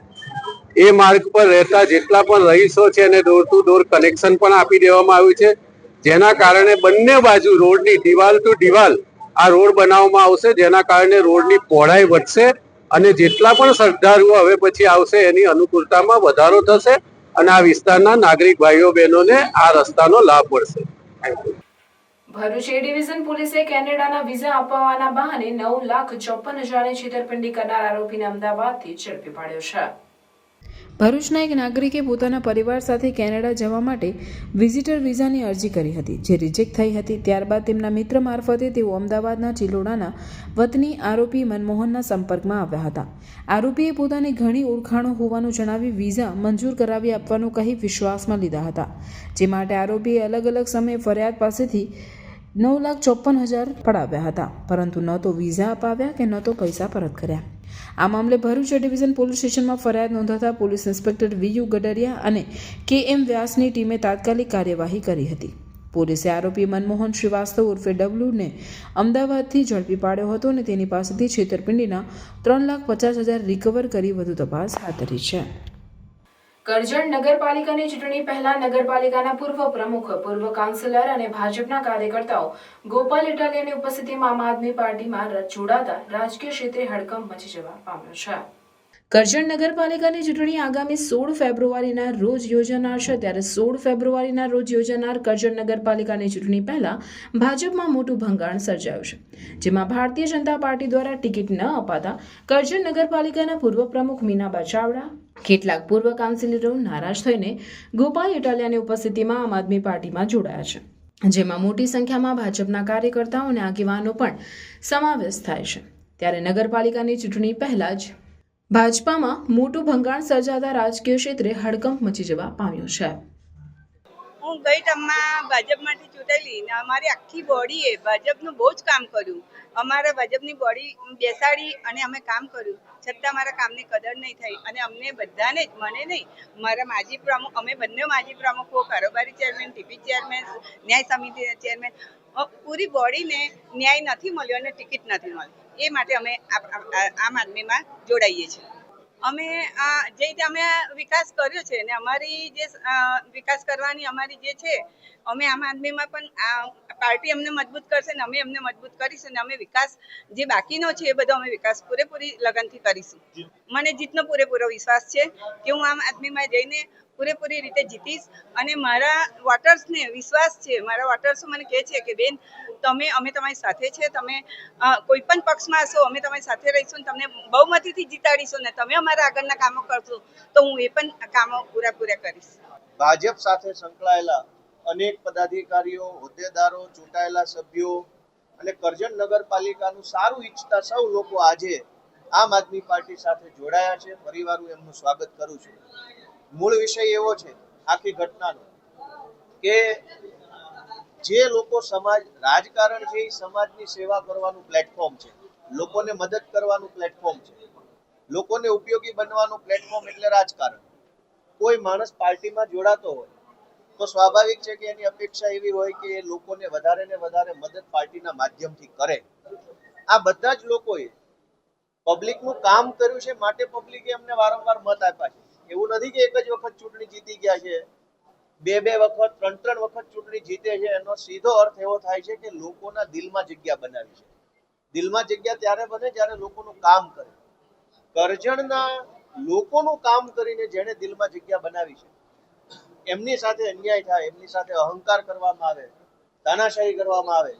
એ માર્ગ પર રહેતા જેટલા પણ રહીશો છે એને ડોર ટુ ડોર કનેક્શન પણ આપી દેવામાં આવ્યું છે. જેના કારણે બંને બાજુ રોડની દિવાલ ટુ દિવાલ આ રોડ બનાવવામાં આવશે. જેના કારણે રોડની પહોળાઈ વધશે અને જેટલા પણ શ્રદ્ધાળુઓ હવે પછી આવશે એની અનુકૂળતામાં વધારો થશે અને આ વિસ્તારના નાગરિક ભાઈઓ બહેનોને આ રસ્તાનો લાભ મળશે.
ભરૂચ એ ડિવિઝન પોલીસે કેનેડાના વિઝા અપાવવાના બહાને 9,54,000ની છેતરપિંડી કરનાર આરોપીને અમદાવાદથી ઝડપી પાડ્યો છે. ભરૂચના એક નાગરિકે પોતાના પરિવાર સાથે કેનેડા જવા માટે વિઝિટર વિઝાની અરજી કરી હતી, જે રિજેક્ટ થઈ હતી. ત્યારબાદ તેમના મિત્ર મારફતે તેઓ અમદાવાદના ચિલોડાના વતની આરોપી મનમોહનના સંપર્કમાં આવ્યા હતા. આરોપીએ પોતાની ઘણી ઓળખાણો હોવાનું જણાવી વિઝા મંજૂર કરાવી આપવાનું કહી વિશ્વાસમાં લીધા હતા, જે માટે આરોપીએ અલગ અલગ સમયે ફરિયાદ પાસેથી 9,54,000 પડાવ્યા હતા, પરંતુ ન તો વિઝા અપાવ્યા કે ન તો પૈસા પરત કર્યા. આ મામલે ભરૂચ ડિવિઝન પોલીસ સ્ટેશનમાં ફરિયાદ નોંધાતા પોલીસ ઇન્સ્પેક્ટર વીયુ ગડરિયા અને KM વ્યાસની ટીમે તાત્કાલિક કાર્યવાહી કરી હતી. પોલીસે આરોપી મનમોહન શ્રીવાસ્તવ ઉર્ફે ડબલુને અમદાવાદથી ઝડપી પાડ્યો હતો અને તેની પાસેથી છેતરપિંડીના 3,50,000 રિકવર કરી વધુ તપાસ હાથ ધરી છે. કરજણ નગરપાલિકાની ચૂંટણી પહેલા નગરપાલિકાના પૂર્વ પ્રમુખ, પૂર્વ કાઉન્સિલર અને ભાજપના કાર્યકર્તાઓ ગોપાલ ઇટાલિયાની ઉપસ્થિતિમાં આમ આદમી પાર્ટીમાં જોડાતા રાજકીય ક્ષેત્રે હડકંપ મચી જવા પામ્યો છે. કરજણ નગરપાલિકાની ચૂંટણી આગામી 16 ફેબ્રુઆરીના રોજ યોજાનાર છે. ત્યારે 16 ફેબ્રુઆરીના રોજ યોજાનાર કરજણ નગરપાલિકાની ચૂંટણી પહેલા ભાજપમાં મોટું ભંગાણ સર્જાયું છે, જેમાં ભારતીય જનતા પાર્ટી દ્વારા ટિકિટ ન અપાતા કરજણ નગરપાલિકાના પૂર્વ પ્રમુખ મીનાબા ચાવડા, કેટલાક પૂર્વ કાઉન્સિલરો નારાજ થઈને ગોપાલ ઇટાલિયાની ઉપસ્થિતિમાં આમ આદમી પાર્ટીમાં જોડાયા છે, જેમાં મોટી સંખ્યામાં ભાજપના કાર્યકર્તાઓ અને આગેવાનો પણ સમાવેશ થાય છે. ત્યારે નગરપાલિકાની ચૂંટણી પહેલા જ ભાજપામાં મોટું ભંગાણ સર્જાતા રાજકીય ક્ષેત્રે હડકંપ મચી જવા પામ્યો છે.
હું ગઈ ટર્મમાં ભાજપમાંથી ચૂંટાયેલી ને અમારી આખી બોડીએ ભાજપનું બહુ જ કામ કર્યું. અમારા ભાજપની બોડી બેસાડી અને અમે કામ કર્યું, છતાં મારા કામની કદર નહીં થઈ અને અમને બધાને જ, મને નહીં, મારા માજી પ્રમુખ, અમે બંને માજી પ્રમુખો, કારોબારી ચેરમેન, ટીપી ચેરમેન, ન્યાય સમિતિ ચેરમેન, પૂરી બોડીને ન્યાય નથી મળ્યો અને ટિકિટ નથી મળી. એ માટે અમે આમ આદમીમાં જોડાઈએ છીએ. અમે જે રીતે અમે વિકાસ કર્યો છે ને અમારી જે વિકાસ કરવાની અમારી જે છે, અમે આમ આદમીમાં પણ પાર્ટી અમને મજબૂત કરશે ને અમે એમને મજબૂત કરીશું ને અમે વિકાસ જે બાકીનો છે એ બધો અમે વિકાસ પૂરેપૂરી લગનથી કરીશું. મને જીતનો પૂરેપૂરો વિશ્વાસ છે કે હું આમ આદમીમાં જઈને પૂરેપૂરી રીતે જીતીશ અને મારા વોટર્સને વિશ્વાસ છે, મારા વોટર્સો મને કહે છે કે બેન અમે તમારી સાથે છે, તમે કોઈ પણ પક્ષમાં હશો અમે તમારી સાથે રહીશું, તમને બહુમતીથી જીતાડીશું ને તમે અમારા આગળના કામો કરશો તો હું એ પણ કામો પૂરા કરીશ.
ભાજપ સાથે સંકળાયેલા અનેક પદાધિકારીઓ, હોદ્દેદારો, ચૂંટાયેલા સભ્યો અને કરજણ નગરપાલિકાનું સારું ઈચ્છતા સૌ લોકો આજે આમ આદમી પાર્ટી સાથે જોડાયા છે. ફરીવાર હું એમનું સ્વાગત કરું છું. મૂળ વિષય એવો છે આખી ઘટનાનો કે જે લોકો સમાજ, રાજકારણ છે એ સમાજની સેવા કરવાનું પ્લેટફોર્મ છે, લોકોને મદદ કરવાનું પ્લેટફોર્મ છે, લોકોને ઉપયોગી બનવાનું પ્લેટફોર્મ એટલે રાજકારણ. કોઈ માણસ પાર્ટીમાં જોડાતો હોય તો સ્વાભાવિક છે કે એની અપેક્ષા એવી હોય કે એ લોકોને વધારે ને વધારે મદદ પાર્ટીના માધ્યમથી કરે. આ બધા જ લોકોએ પબ્લિકનું કામ કર્યું છે માટે પબ્લિકે એમને વારંવાર મત આપ્યા છે. એવું નથી કે એક જ વખત ચૂંટણી જીતી ગયા છે, બે વખત, ત્રણ વખત ચૂંટણી જીતે છે. એનો સીધો અર્થ એવો થાય છે કે લોકોના દિલમાં જગ્યા બનાવી છે. દિલમાં જગ્યા ત્યારે બને જ્યારે લોકોનું કામ કરે. કરજણના લોકોનું કામ કરીને જેણે દિલમાં જગ્યા બનાવી છે એમની સાથે અન્યાય થાય, એમની સાથે અહંકાર કરવામાં આવે, તાનાશાહી કરવામાં આવે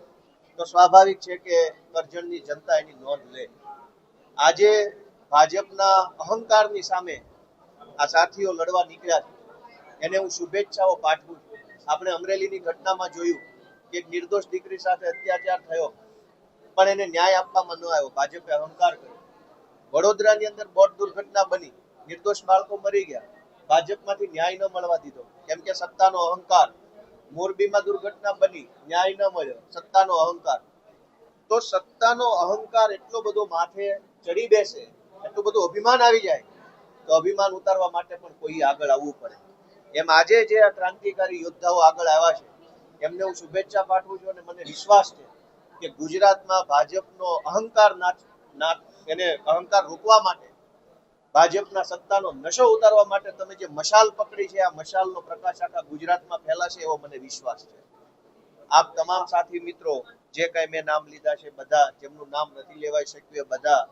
તો સ્વાભાવિક છે કે કરજણની જનતા એની નોંધ લે. આજે ભાજપના અહંકારની સામે આ સાથીઓ લડવા નીકળ્યા છે, એને હું શુભેચ્છાઓ પાઠવું છું. આપણે અમરેલીની ઘટનામાં જોયું કે એક નિર્દોષ દીકરી સાથે અત્યાચાર થયો પણ એને ન્યાય આપવામાં ન આવ્યો, ભાજપે અહંકાર કર્યો. વડોદરાની અંદર બોટ દુર્ઘટના બની, નિર્દોષ બાળકો મરી ગયા, ભાજપમાંથી ન્યાય ન મળવા દીધો કેમ કે સત્તાનો અહંકાર. મોરબીમાં દુર્ઘટના બની, ન્યાય ન મળ્યો, સત્તાનો અહંકાર. તો સત્તાનો અહંકાર એટલો બધો માથે ચડી બેસે, એટલું બધું અભિમાન આવી જાય તો અભિમાન ઉતારવા માટે પણ કોઈ આગળ આવવું પડે. એમ આજે જે આ ક્રાંતિકારી યોદ્ધાઓ આગળ આવ્યા છે એમને હું શુભેચ્છા પાઠવું છું અને મને વિશ્વાસ છે કે ગુજરાતમાં ભાજપનો અહંકાર એને અહંકાર રોકવા માટે, ભાજપના સત્તાનો નશો ઉતારવા માટે તમે જે મશાલ પકડી છે આ મશાલનો પ્રકાશ આખા ગુજરાતમાં ફેલાશે એવો મને વિશ્વાસ છે. આપ તમામ સાથી મિત્રો જે કઈ મેં નામ લીધા છે, બધા જેમનું નામ નથી લેવાઈ શક્યું એ બધા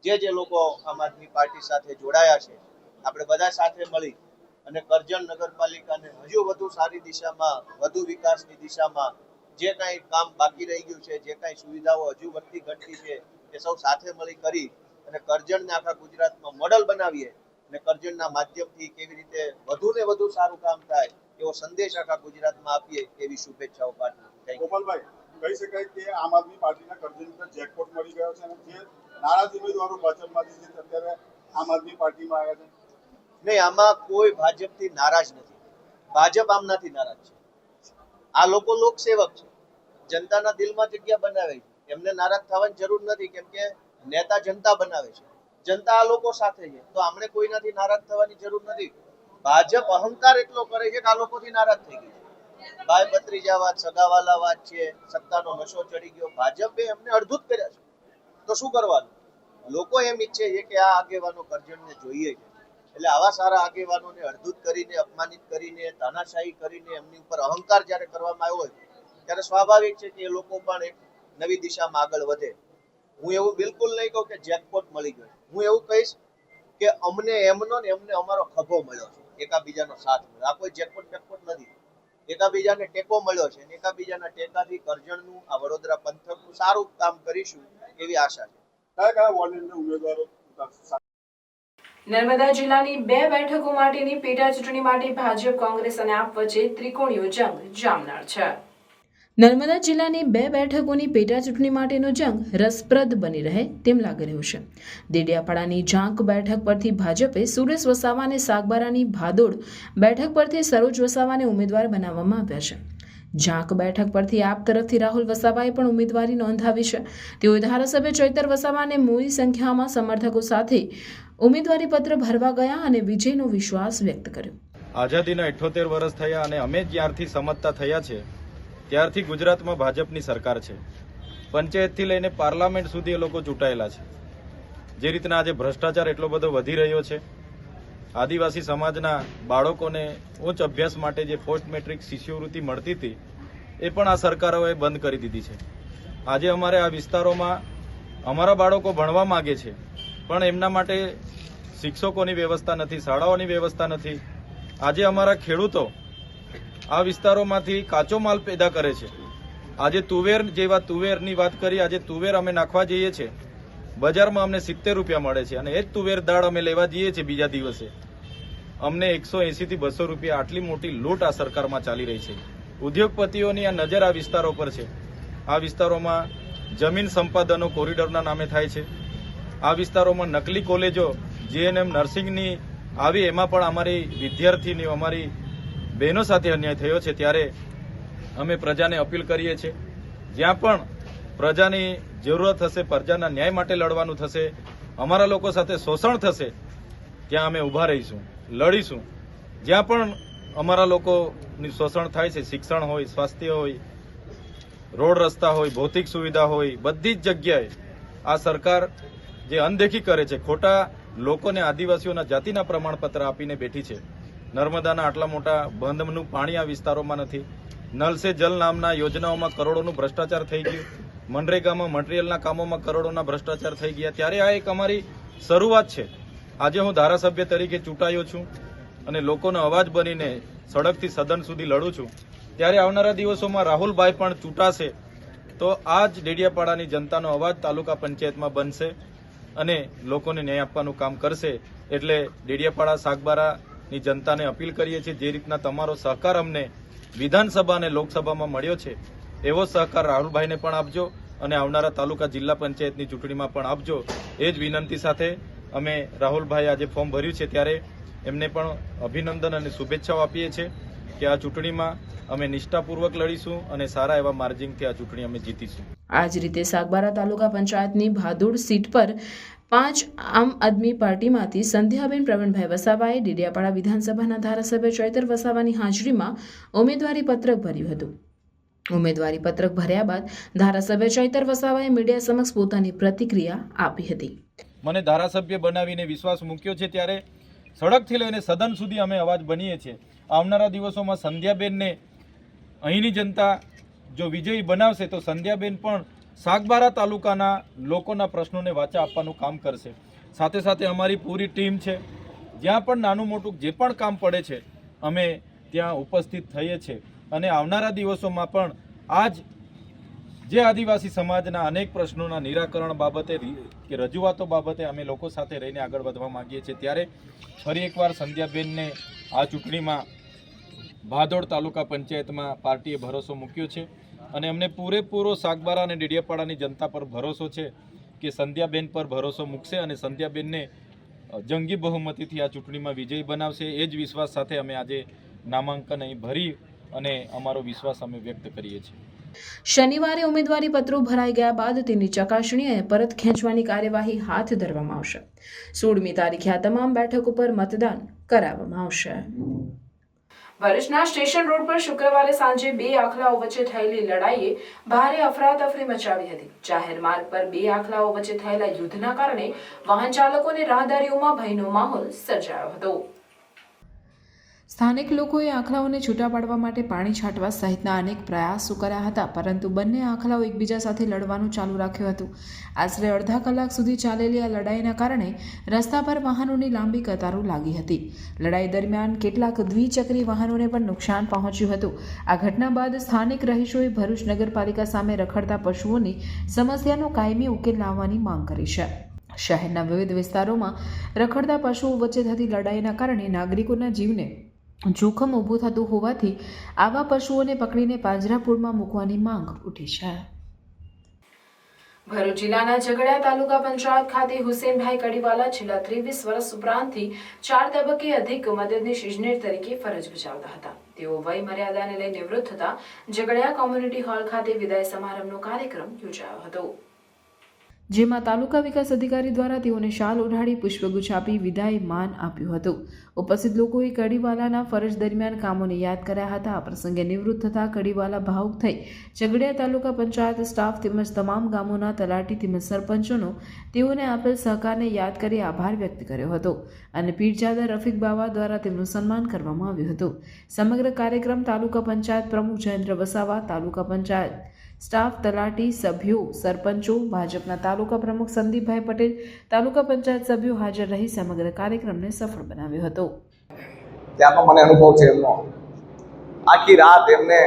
જે લોકો આમ આદમી પાર્ટી સાથે જોડાયા છે, આપણે બધા સાથે મળી અને કરજણ નગરપાલિકાને હજુ વધુ સારી દિશામાં, વધુ વિકાસની દિશામાં જે કાંઈ કામ બાકી રહી ગયું છે, જે કાંઈ સુવિધાઓ હજુ વધતી ઘટતી છે એ સૌ સાથે મળી કરી અને કરજણને આખા ગુજરાતમાં મોડલ બનાવીએ અને કરજણના માધ્યમથી કેવી રીતે વધુ ને વધુ સારું કામ થાય એવો સંદેશ આખા ગુજરાતમાં આપીએ એવી શુભેચ્છાઓ પાઠવું.
ગોપાલભાઈ, કહી શકાય કે આમ આદમી પાર્ટીના કરજણ પર જેકપોટ મળી ગયો છે અને જે નારાજ ઉમેદવારો ભાજપમાંથી છે અત્યારે આમ આદમી પાર્ટીમાં આવ્યા છે.
નહીં, આમાં કોઈ ભાજપથી નારાજ નથી. ભાજપ આમનાથી નારાજ છે. આ લોકો લોકસેવક છે, જનતાના દિલમાં જગ્યા બનાવે છે. એમને નારાજ થવાની જરૂર નથી કેમ કે નેતા જનતા બનાવે છે. જનતા આ લોકો સાથે છે, તો આમણે કોઈનાથી નારાજ થવાની જરૂર નથી. ભાજપ અહંકાર એટલો કરે છે કે આ લોકોથી નારાજ થઈ ગઈ છે. ભાઈ ભત્રીજા વાત, સગાવાલા વાત છે, સત્તાનો નશો ચડી ગયો. ભાજપે એમને અડધૂત કર્યા છે, તો શું કરવાનું? લોકો એમ ઈચ્છે છે કે આ આગેવાનો કરજણને જોઈએ છે, એટલે આવા સારા આગેવાનોને અડધૂત કરીને, અપમાનિત કરીને, તાનાશાહી કરીને એમની ઉપર અહંકાર જ્યારે કરવામાં આવ્યો હોય ત્યારે સ્વાભાવિક છે કે એ લોકો પણ એક નવી દિશામાં આગળ વધે. હું એવું બિલકુલ નહીં કહું કે જેકપોટ મળી ગયો. હું એવું કહીશ કે અમને એમનો ને એમને અમારો ખભો મળ્યો છે, એકાબીજાનો સાથ મળ્યો. આ કોઈ જેકપોટ નથી, એકાબીજાને ટેકો મળ્યો છે અને એકાબીજાના ટેકાથી કરજણનું, આ વડોદરા પંથકનું સારું કામ કરીશું એવી આશા છે.
કયા વોર્ડના ઉમેદવારો
નર્મદા જિલ્લાની 2 બેઠકો માટેની પેટા ચૂંટણી માટે ભાજપ, કોંગ્રેસ અને આપ વચ્ચે ત્રિકોણીયો જંગ જામનાર છે. નર્મદા જિલ્લાની 2 બેઠકોની પેટા ચૂંટણી માટેનો જંગ રસપ્રદ બની રહે તેમ લાગી રહ્યું છે. દેડિયાપાડાની ઝાંક બેઠક પરથી ભાજપે સુરેશ વસાવાને, સાગબારાની ભાદોડ બેઠક પરથી સરોજ વસાવાને ઉમેદવાર બનાવવામાં આવ્યા છે. ઝાંક બેઠક પરથી આપ તરફથી રાહુલ વસાવાએ પણ ઉમેદવારી નોંધાવી છે. તેઓએ ધારાસભ્ય ચૈતર વસાવાને મોટી સંખ્યામાં સમર્થકો સાથે ઉમેદવારી પત્ર ભરવા ગયા અને વિજયનો વિશ્વાસ વ્યક્ત કર્યો.
આઝાદીના 78 વર્ષ થયા અને અમે જ્યારથી સમજતા થયા છે ત્યારથી ગુજરાતમાં ભાજપની સરકાર છે. પંચાયતથી લઈને પાર્લામેન્ટ સુધી એ લોકો ચૂંટાયેલા છે. જે રીતના આજે ભ્રષ્ટાચાર એટલો બધો વધી રહ્યો છે, આદિવાસી સમાજના બાળકોને ઉચ્ચ અભ્યાસ માટે જે પોસ્ટ મેટ્રિક શિષ્યવૃત્તિ મળતી હતી એ પણ આ સરકારોએ બંધ કરી દીધી છે. આજે અમારે આ વિસ્તારોમાં અમારા બાળકો ભણવા માગે છે પણ એમના માટે શિક્ષકોની વ્યવસ્થા નથી, શાળાઓની વ્યવસ્થા નથી. આજે અમારા ખેડૂતો આ વિસ્તારોમાંથી કાચો માલ પેદા કરે છે. આજે તુવેર જેવા તુવેરની વાત કરી, આજે તુવેર અમે નાખવા જઈએ છીએ, બજારમાં અમને 70 રૂપિયા મળે છે અને એ જ તુવેર દાળ અમે લેવા જઈએ છીએ બીજા દિવસે અમને 180 થી 200 રૂપિયા. આટલી મોટી લૂંટ આ સરકારમાં ચાલી રહી છે. ઉદ્યોગપતિઓની આ નજર આ વિસ્તારો પર છે. આ વિસ્તારોમાં જમીન સંપાદનો કોરિડોરના નામે થાય છે. આ વિસ્તારોમાં નકલી કોલેજો, જીએનએમ નર્સિંગની આવી, એમાં પણ અમારી વિદ્યાર્થીનીઓ, અમારી બહેનો સાથે અન્યાય થયો છે. ત્યારે અમે પ્રજાને અપીલ કરીએ છીએ, જ્યાં પણ પ્રજાની જરૂરત હશે, પ્રજાના ન્યાય માટે લડવાનું થશે, અમારા લોકો સાથે શોષણ થશે, ત્યાં અમે ઊભા રહીશું, લડીશું. જ્યાં પણ અમારા લોકોની શોષણ થાય છે, શિક્ષણ હોય, સ્વાસ્થ્ય હોય, રોડ રસ્તા હોય, ભૌતિક સુવિધા હોય, બધી જ જગ્યાએ આ સરકાર જે અનદેખી કરે છે, ખોટા લોકોને, આદિવાસીઓના જાતિના પ્રમાણપત્ર આપીને બેઠી છે. નર્મદાના આટલા મોટા બંધનું પાણી આ વિસ્તારોમાં નથી. નલ સે જલ નામના યોજનાઓમાં કરોડોનું ભ્રષ્ટાચાર થઈ ગયું. મનરેગામાં મટીરિયલના કામોમાં કરોડોના ભ્રષ્ટાચાર થઈ ગયા. ત્યારે આ એક અમારી શરૂઆત છે. આજે હું ધારાસભ્ય તરીકે ચૂંટાયો છું અને લોકોનો અવાજ બનીને સડકથી સદન સુધી લડું છું. ત્યારે આવનારા દિવસોમાં રાહુલભાઈ પણ ચૂંટાશે તો આ જ ડેડિયાપાડાની જનતાનો અવાજ તાલુકા પંચાયતમાં બનશે અને લોકોને ન્યાય આપવાનું કામ કરશે. એટલે ડેડિયાપાડા, સાગબારાની જનતાને અપીલ કરીએ છીએ, જે રીતના તમારો સહકાર અમને વિધાનસભા અને લોકસભામાં મળ્યો છે એવો સહકાર રાહુલભાઈને પણ આપજો અને આવનારા તાલુકા જિલ્લા પંચાયતની ચૂંટણીમાં પણ આપજો. એ જ વિનંતી સાથે અમે રાહુલભાઈ આજે ફોર્મ ભર્યું છે ત્યારે એમને પણ અભિનંદન અને શુભેચ્છાઓ આપીએ છીએ કે આ ચૂંટણીમાં અમે નિષ્ઠાપૂર્વક લડીશું અને સારા એવા માર્જિનથી આ ચૂંટણી અમે જીતીશું.
આ જ રીતે સાગબારા તાલુકા પંચાયતની ભાદોડ સીટ પર 5 આમ આદમી પાર્ટીમાંથી સંધ્યાબેન પ્રવીણભાઈ વસાવાએ ડેડિયાપાડા વિધાનસભાના ધારાસભ્ય ચૈતર વસાવાની હાજરીમાં ઉમેદવારી પત્રક ભર્યું હતું. ઉમેદવારી પત્રક ભર્યા બાદ ધારાસભ્ય ચૈતર વસાવાએ મીડિયા સમક્ષ પોતાની પ્રતિક્રિયા આપી હતી.
મને ધારાસભ્ય બનાવીને વિશ્વાસ મૂક્યો છે ત્યારે સડકથી લઈને સદન સુધી અમે અવાજ બનીએ છીએ. આવનારા દિવસોમાં સંધ્યાબેનને અહીંની જનતા જો વિજયી બનાવશે તો સંધ્યાબેન પણ સાગબારા તાલુકાના લોકોના પ્રશ્નોને વાચા આપવાનું કામ કરશે. સાથે સાથે અમારી પૂરી ટીમ છે. જ્યાં પણ નાનું મોટું જે પણ કામ પડે છે અમે ત્યાં ઉપસ્થિત થઈએ છીએ અને આવનારા દિવસોમાં પણ આજ જે આદિવાસી સમાજના અનેક પ્રશ્નોના નિરાકરણ બાબતે કે રજૂઆતો બાબતે અમે લોકો સાથે રહીને આગળ વધવા માંગીએ છીએ. ત્યારે ફરી એકવાર સંધ્યાબેનને આ ચૂંટણીમાં ભાદોડ તાલુકા પંચાયતમાં પાર્ટીએ ભરોસો મૂક્યો છે અને અમને પૂરેપૂરો સાગબારા અને ડેડિયાપાડાની જનતા પર ભરોસો છે કે સંધ્યાબેન પર ભરોસો મૂકશે અને સંધ્યાબેનને જંગી બહુમતીથી આ ચૂંટણીમાં વિજયી બનાવશે. એ જ વિશ્વાસ સાથે અમે આજે નામાંકન અહીં ભરી અને અમારો વિશ્વાસ અમે વ્યક્ત કરીએ છીએ.
શનિવારે ઉમેદવારી પત્રો ભરાઈ ગયા બાદ તેની ચકાસણી અને પરત ખેંચવાની કાર્યવાહી હાથ ધરવામાં આવશે. 16મી તારીખે આ તમામ બેઠક ઉપર મતદાન કરાવવામાં આવશે. ભરૂચના સ્ટેશન રોડ પર શુક્રવારે સાંજે બે આખલાઓ વચ્ચે થયેલી લડાઈએ ભારે અફરાતફરી મચાવી હતી. જાહેર માર્ગ પર બે આખલાઓ વચ્ચે થયેલા યુદ્ધના કારણે વાહન ચાલકો અને રાહદારીઓમાં ભયનો માહોલ સર્જાયો હતો. સ્થાનિક લોકોએ આખલાઓને છૂટા પાડવા માટે પાણી છાંટવા સહિતના અનેક પ્રયાસો કર્યા હતા, પરંતુ બંને આખલાઓ એકબીજા સાથે લડવાનું ચાલુ રાખ્યું હતું. આશરે અડધા કલાક સુધી ચાલેલી આ લડાઈના કારણે રસ્તા પર વાહનોની લાંબી કતારો લાગી હતી. લડાઈ દરમિયાન કેટલાક દ્વિચક્રી વાહનોને પણ નુકસાન પહોંચ્યું હતું. આ ઘટના બાદ સ્થાનિક રહીશોએ ભરૂચ નગરપાલિકા સામે રખડતા પશુઓની સમસ્યાનો કાયમી ઉકેલ લાવવાની માંગ કરી છે. શહેરના વિવિધ વિસ્તારોમાં રખડતા પશુઓ વચ્ચે થતી લડાઈના કારણે નાગરિકોના જીવને જોખમ ઊભું થતું હોવાથી આવા પશુઓને પકડીને પાંજરાપોળમાં મૂકવાની માંગ ઉઠી છે. ભરૂચ જિલ્લાના ઝઘડિયા તાલુકા પંચાયત ખાતે હુસેનભાઈ કડીવાલા છેલ્લા 23 વર્ષ ઉપરાંતથી 4 તબક્કે અધિક મદદનીશ ઇજનેર તરીકે ફરજ બજાવતા હતા. તેઓ વય મર્યાદાને લઈ નિવૃત્ત થતા ઝઘડિયા કોમ્યુનિટી હોલ ખાતે વિદાય સમારંભનો કાર્યક્રમ યોજાયો હતો, જેમાં તાલુકા વિકાસ અધિકારી દ્વારા તેઓને શાલ ઓઢાડી પુષ્પગુચ્છ આપી વિદાય માન આપ્યું હતું. ઉપસ્થિત લોકોએ કડીવાલાના ફરજ દરમિયાન કામોને યાદ કર્યા હતા. આ પ્રસંગે નિવૃત્ત થતા કડીવાલા ભાવુક થઈ ઝઘડિયા તાલુકા પંચાયત સ્ટાફ તેમજ તમામ ગામોના તલાટી તેમજ સરપંચોનો તેઓને આપેલ સહકારને યાદ કરી આભાર વ્યક્ત કર્યો હતો અને પીરજાદા રફીક બાવા દ્વારા તેમનું સન્માન કરવામાં આવ્યું હતું. સમગ્ર કાર્યક્રમ તાલુકા પંચાયત પ્રમુખ જયેન્દ્ર વસાવા, તાલુકા પંચાયત સ્ટાફ, તલાટી, સભ્યો, સરપંચો, ભાજપના તાલુકા પ્રમુખ સંદીપભાઈ પટેલ, તાલુકા પંચાયત સભ્યો હાજર રહી સમગ્ર કાર્યક્રમને સફળ બનાવ્યો હતો.
ત્યાંનો મને અનુભવ છે એમનો. આખી રાત એમને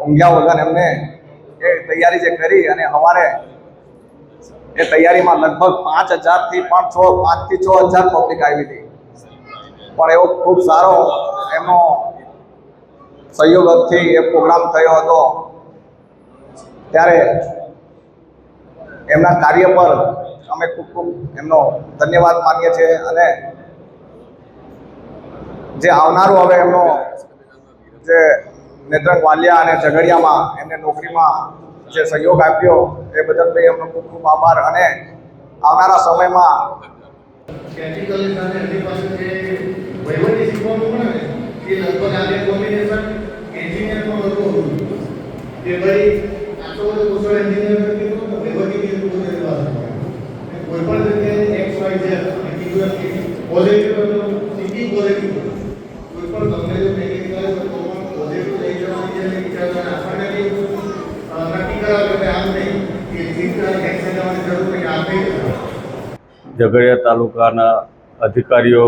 ઊંઘ્યા વગર એમને એ તૈયારી જે કરી અને સવારે એ તૈયારીમાં લગભગ 5,000 થી 6,000 પબ્લિક આવી હતી. પણ એવો ખૂબ સારો એમનો સહયોગથી એ પ્રોગ્રામ થયો હતો. ત્યારે એમના કાર્ય પર અમે ખૂબ એમનો ધન્યવાદ માનીએ છીએ અને જે આવનારું હવે એમનો જે નેત્રંગ વાલિયા અને ઝઘડિયામાં એમને નોકરીમાં જે સહયોગ આપ્યો એ બદલ ભાઈ એમનો ખૂબ ખૂબ આભાર. અને આવનારા સમયમાં
લગભગ આજે કોમ્બિનેશન એન્જિનિયરનું હતું કે ભાઈ આટલો બધો કુશળ એન્જિનિયર નથી તો વહીવટી બી કોઈ પણ જગ્યાએ એક્સ વાય ઝેડ કીધું પોઝિટિવ હતું, સિટી પોઝિટિવ કોઈ પણ ગમે તે નેગેટિવ આવે તો પણ પોઝિટિવ લઈ જવાની જે વિચારવાના આપણને નક્કી કરાવે કે આમ નહીં કે જીતના એક્શન જવાની જરૂર નહીં, આમ નહીં.
ઝઘડિયા તાલુકાના અધિકારીઓ,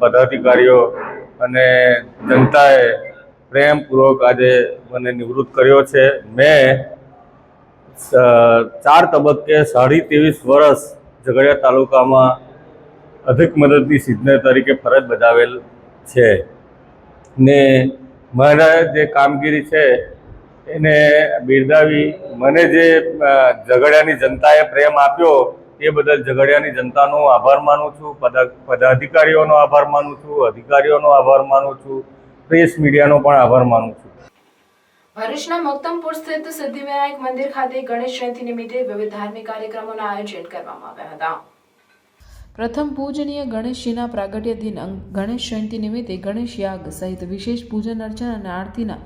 પદાધિકારીઓ અને જનતાએ પ્રેમપૂર્વક આજે મને નિવૃત્ત કર્યો છે. મેં 4 તબક્કે 23.5 વર્ષ ઝઘડિયા તાલુકામાં અધિક મદદનીશ ઇજનેર તરીકે ફરજ બજાવેલ છે ને મારા જે કામગીરી છે એને બિરદાવી મને જે ઝઘડિયાની જનતાએ પ્રેમ આપ્યો એ બદલ ઝઘડિયાની જનતાનો આભાર માનું છું, પદાધિકારીઓનો આભાર માનું છું, અધિકારીઓનો આભાર માનું છું, પ્રેસ મીડિયાનો પણ આભાર માનું છું.
ભરૂચના મક્તમપુર સ્થિત સિદ્ધિવિનાયક મંદિર ખાતે ગણેશ જયંતિ નિમિત્તે વિવિધ ધાર્મિક કાર્યક્રમોના આયોજન કરવામાં આવ્યા હતા. પ્રથમ પૂજનીય ગણેશજીના પ્રાગટ્ય દિન ગણેશ જયંતિ નિમિત્તે ગણેશ યાગ સહિત વિશેષ પૂજન અર્ચન અને આરતીના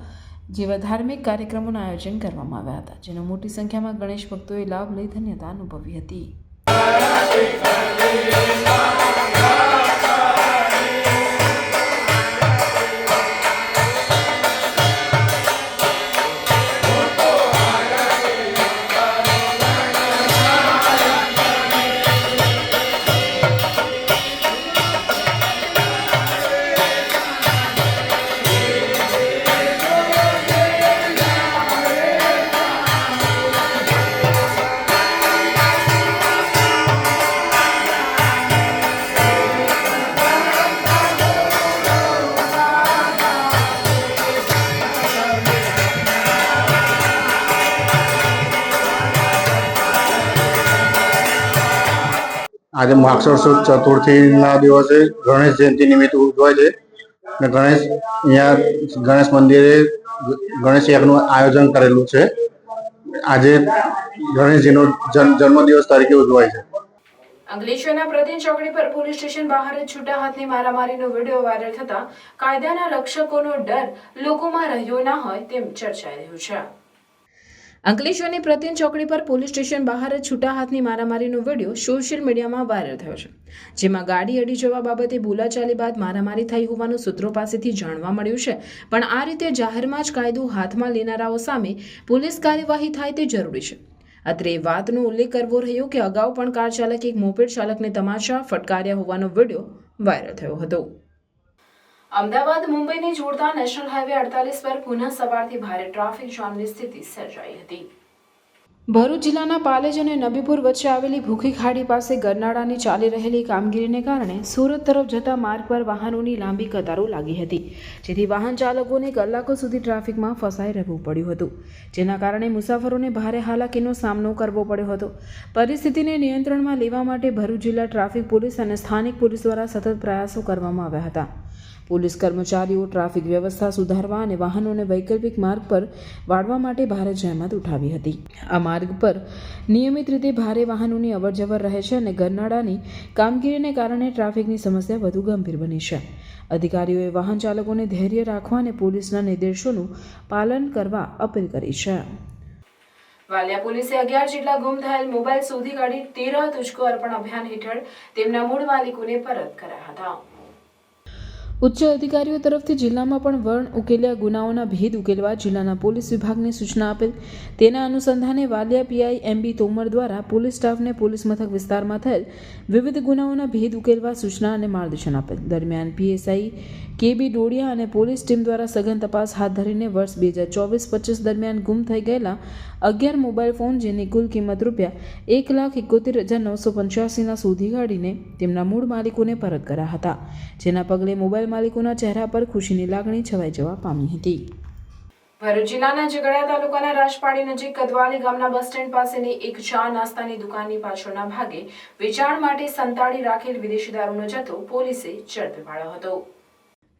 જેવા ધાર્મિક કાર્યક્રમોના આયોજન કરવામાં આવ્યા હતા, જેનો મોટી સંખ્યામાં ગણેશ ભક્તોએ લાભ લઈ ધન્યતા અનુભવી હતી.
આજે માક્ષર સુદ ચતુર્થીના દિવસે ગણેશ જયંતિ નિમિત્તે ઉજવાય છે. ને અહીંયા ગણેશ મંદિરે ગણેશ યજ્ઞનું આયોજન કરેલું છે. આજે ગણેશજીનો જન્મદિવસ તરીકે ઉજવાય છે.
અંકલેશ્વરના પ્રતિન ચોકડી પર પોલીસ સ્ટેશન બહાર છૂટા હાથની મારામારીનો વિડીયો વાયરલ થતા કાયદાના રક્ષકોનો ડર લોકોમાં રહ્યો ના હોય તેમ ચર્ચાઈ રહ્યું છે. અંકલેશ્વરની પ્રતિન ચોકડી પર પોલીસ સ્ટેશન બહાર છૂટા હાથની મારામારીનો વિડીયો સોશિયલ મીડિયામાં વાયરલ થયો છે, જેમાં ગાડી અડી જવા બાબતે બોલાચાલી બાદ મારામારી થઈ હોવાનું સૂત્રો પાસેથી જાણવા મળ્યું છે. પણ આ રીતે જાહેરમાં જ કાયદો હાથમાં લેનારાઓ સામે પોલીસ કાર્યવાહી થાય તે જરૂરી છે. અત્રે એ વાતનો ઉલ્લેખ કરવો રહ્યો કે અગાઉ પણ કાર ચાલકે એક મોપેડ ચાલકને તમાચા ફટકાર્યા હોવાનો વિડીયો વાયરલ થયો હતો. અમદાવાદ મુંબઈને જોડતા નેશનલ હાઈવે 48 પર પુનઃ સવારથી ભારે ટ્રાફિક જામની સ્થિતિ સર્જાઈ હતી. ભરૂચ જિલ્લાના પાલેજ અને નબીપુર વચ્ચે આવેલી ભૂખી ખાડી પાસે ગરનાળાની ચાલી રહેલી કામગીરીને કારણે સુરત તરફ જતા માર્ગ પર વાહનોની લાંબી કતારો લાગી હતી, જેથી વાહન ચાલકોને કલાકો સુધી ટ્રાફિકમાં ફસાઈ રહેવું પડ્યું હતું, જેના કારણે મુસાફરોને ભારે હાલાકીનો સામનો કરવો પડ્યો હતો. પરિસ્થિતિને નિયંત્રણમાં લેવા માટે ભરૂચ જિલ્લા ટ્રાફિક પોલીસ અને સ્થાનિક પોલીસ દ્વારા સતત પ્રયાસો કરવામાં આવ્યા હતા. પોલીસ કર્મચારીઓ ટ્રાફિક વ્યવસ્થા સુધારવા અને વાહનોને વૈકલ્પિક માર્ગ પર વાળવા માટે ભારે જહેમત ઉઠાવી હતી. આ માર્ગ પર નિયમિત રીતે ભારે વાહનોની અવરજવર રહે છે અને ગરનાળાની કામગીરીને કારણે ટ્રાફિકની સમસ્યા વધુ ગંભીર બની છે. અધિકારીઓએ વાહન ચાલકોને ધૈર્ય રાખવા અને પોલીસના નિર્દેશોનું પાલન કરવા અપીલ કરી છે. વાલિયા પોલીસે 11 જેટલા ગુમ થયેલ મોબાઈલ શોધી કાઢી 13 તુજકો અર્પણ અભિયાન હેઠળ તેમના મૂળ માલિકોને પરત કર્યા હતા. ઉચ્ચ અધિકારીઓ તરફથી જિલ્લામાં પણ વણ ઉકેલ્યા ગુનાઓના ભેદ ઉકેલવા જિલ્લાના પોલીસ વિભાગને સૂચના આપેલ. તેના અનુસંધાને વાલિયા પીઆઈ એમબી તોમર દ્વારા પોલીસ સ્ટાફને પોલીસ મથક વિસ્તારમાં થયેલ વિવિધ ગુનાઓના ભેદ ઉકેલવા સૂચના અને માર્ગદર્શન આપેલ. દરમિયાન પીએસઆઈ કેબી ડોડિયા અને પોલીસ ટીમ દ્વારા સઘન તપાસ હાથ ધરીને વર્ષ 2024-25 દરમિયાન ગુમ થઈ ગયેલા 11 મોબાઈલ ફોન, જેની કુલ કિંમત ₹1,71,985 શોધી કાઢીને તેમના મૂળ માલિકોને પરત કર્યા હતા, જેના પગલે મોબાઈલ માલિકોના ચહેરા પર ખુશીની લાગણી છવાઈ જવા પામી હતી. ભરૂચ જિલ્લાના ઝઘડિયા તાલુકાના રાજપાડી નજીક કદવાલી ગામના બસ સ્ટેન્ડ પાસેની એક ચા નાસ્તાની દુકાનની પાછળના ભાગે વેચાણ માટે સંતાડી રાખેલ વિદેશી દારૂનો જથ્થો પોલીસે ઝડપી પાડ્યો હતો.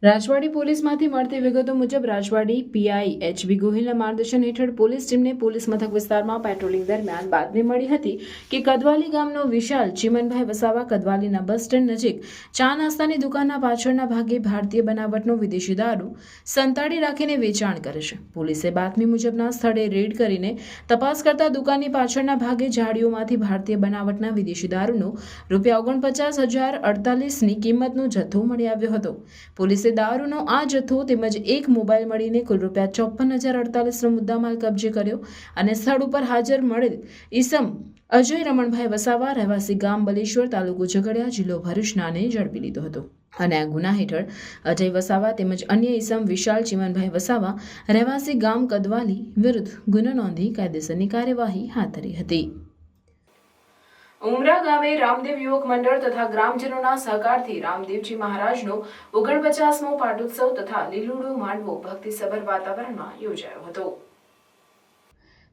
રાજવાડી પોલીસમાંથી મળતી વિગતો મુજબ રાજવાડી પીઆઈ એચબી ગોહિલના માર્ગદર્શન હેઠળ પોલીસ ટીમને પોલીસ મથક વિસ્તારમાં પેટ્રોલિંગ દરમિયાન બાતમી મળી હતી કે કદવાલી ગામનો વિશાલ ચીમનભાઈ વસાવા કદવાલીના બસ સ્ટેન્ડ નજીક ચા નાસ્તાની દુકાનના પાછળના ભાગે ભારતીય બનાવટનો વિદેશી દારૂ સંતાડી રાખીને વેચાણ કરે છે. પોલીસે બાતમી મુજબના સ્થળે રેડ કરીને તપાસ કરતા દુકાનની પાછળના ભાગે ઝાડીઓમાંથી ભારતીય બનાવટના વિદેશી દારૂનો ₹49,048ની કિંમતનો જથ્થો મળી આવ્યો હતો. પોલીસે દારૂનો આ જથ્થો તેમજ એક મોબાઈલ મળીને કુલ ₹54,048નો મુદ્દામાલ કબજે કર્યો અને સ્થળ ઉપર હાજર મળેલ ઈસમ અજય રમણભાઈ વસાવા રહેવાસી ગામ બલેશ્વર તાલુકો ઝઘડિયા જિલ્લો ભરૂચનાને ઝડપી લીધો હતો અને આ ગુના હેઠળ અજય વસાવા તેમજ અન્ય ઈસમ વિશાલ ચીમનભાઈ વસાવા રહેવાસી ગામ કદવાલી વિરુદ્ધ ગુનો નોંધી કાયદેસરની કાર્યવાહી હાથ ધરી હતી. ઉમરા ગામે રામદેવ યુવક મંડળ તથા ગ્રામજનોના સહકારથી રામદેવજી મહારાજનો 49મો પાટોત્સવ તથા લીલુડો માંડવો ભક્તિસભર વાતાવરણમાં યોજાયો હતો.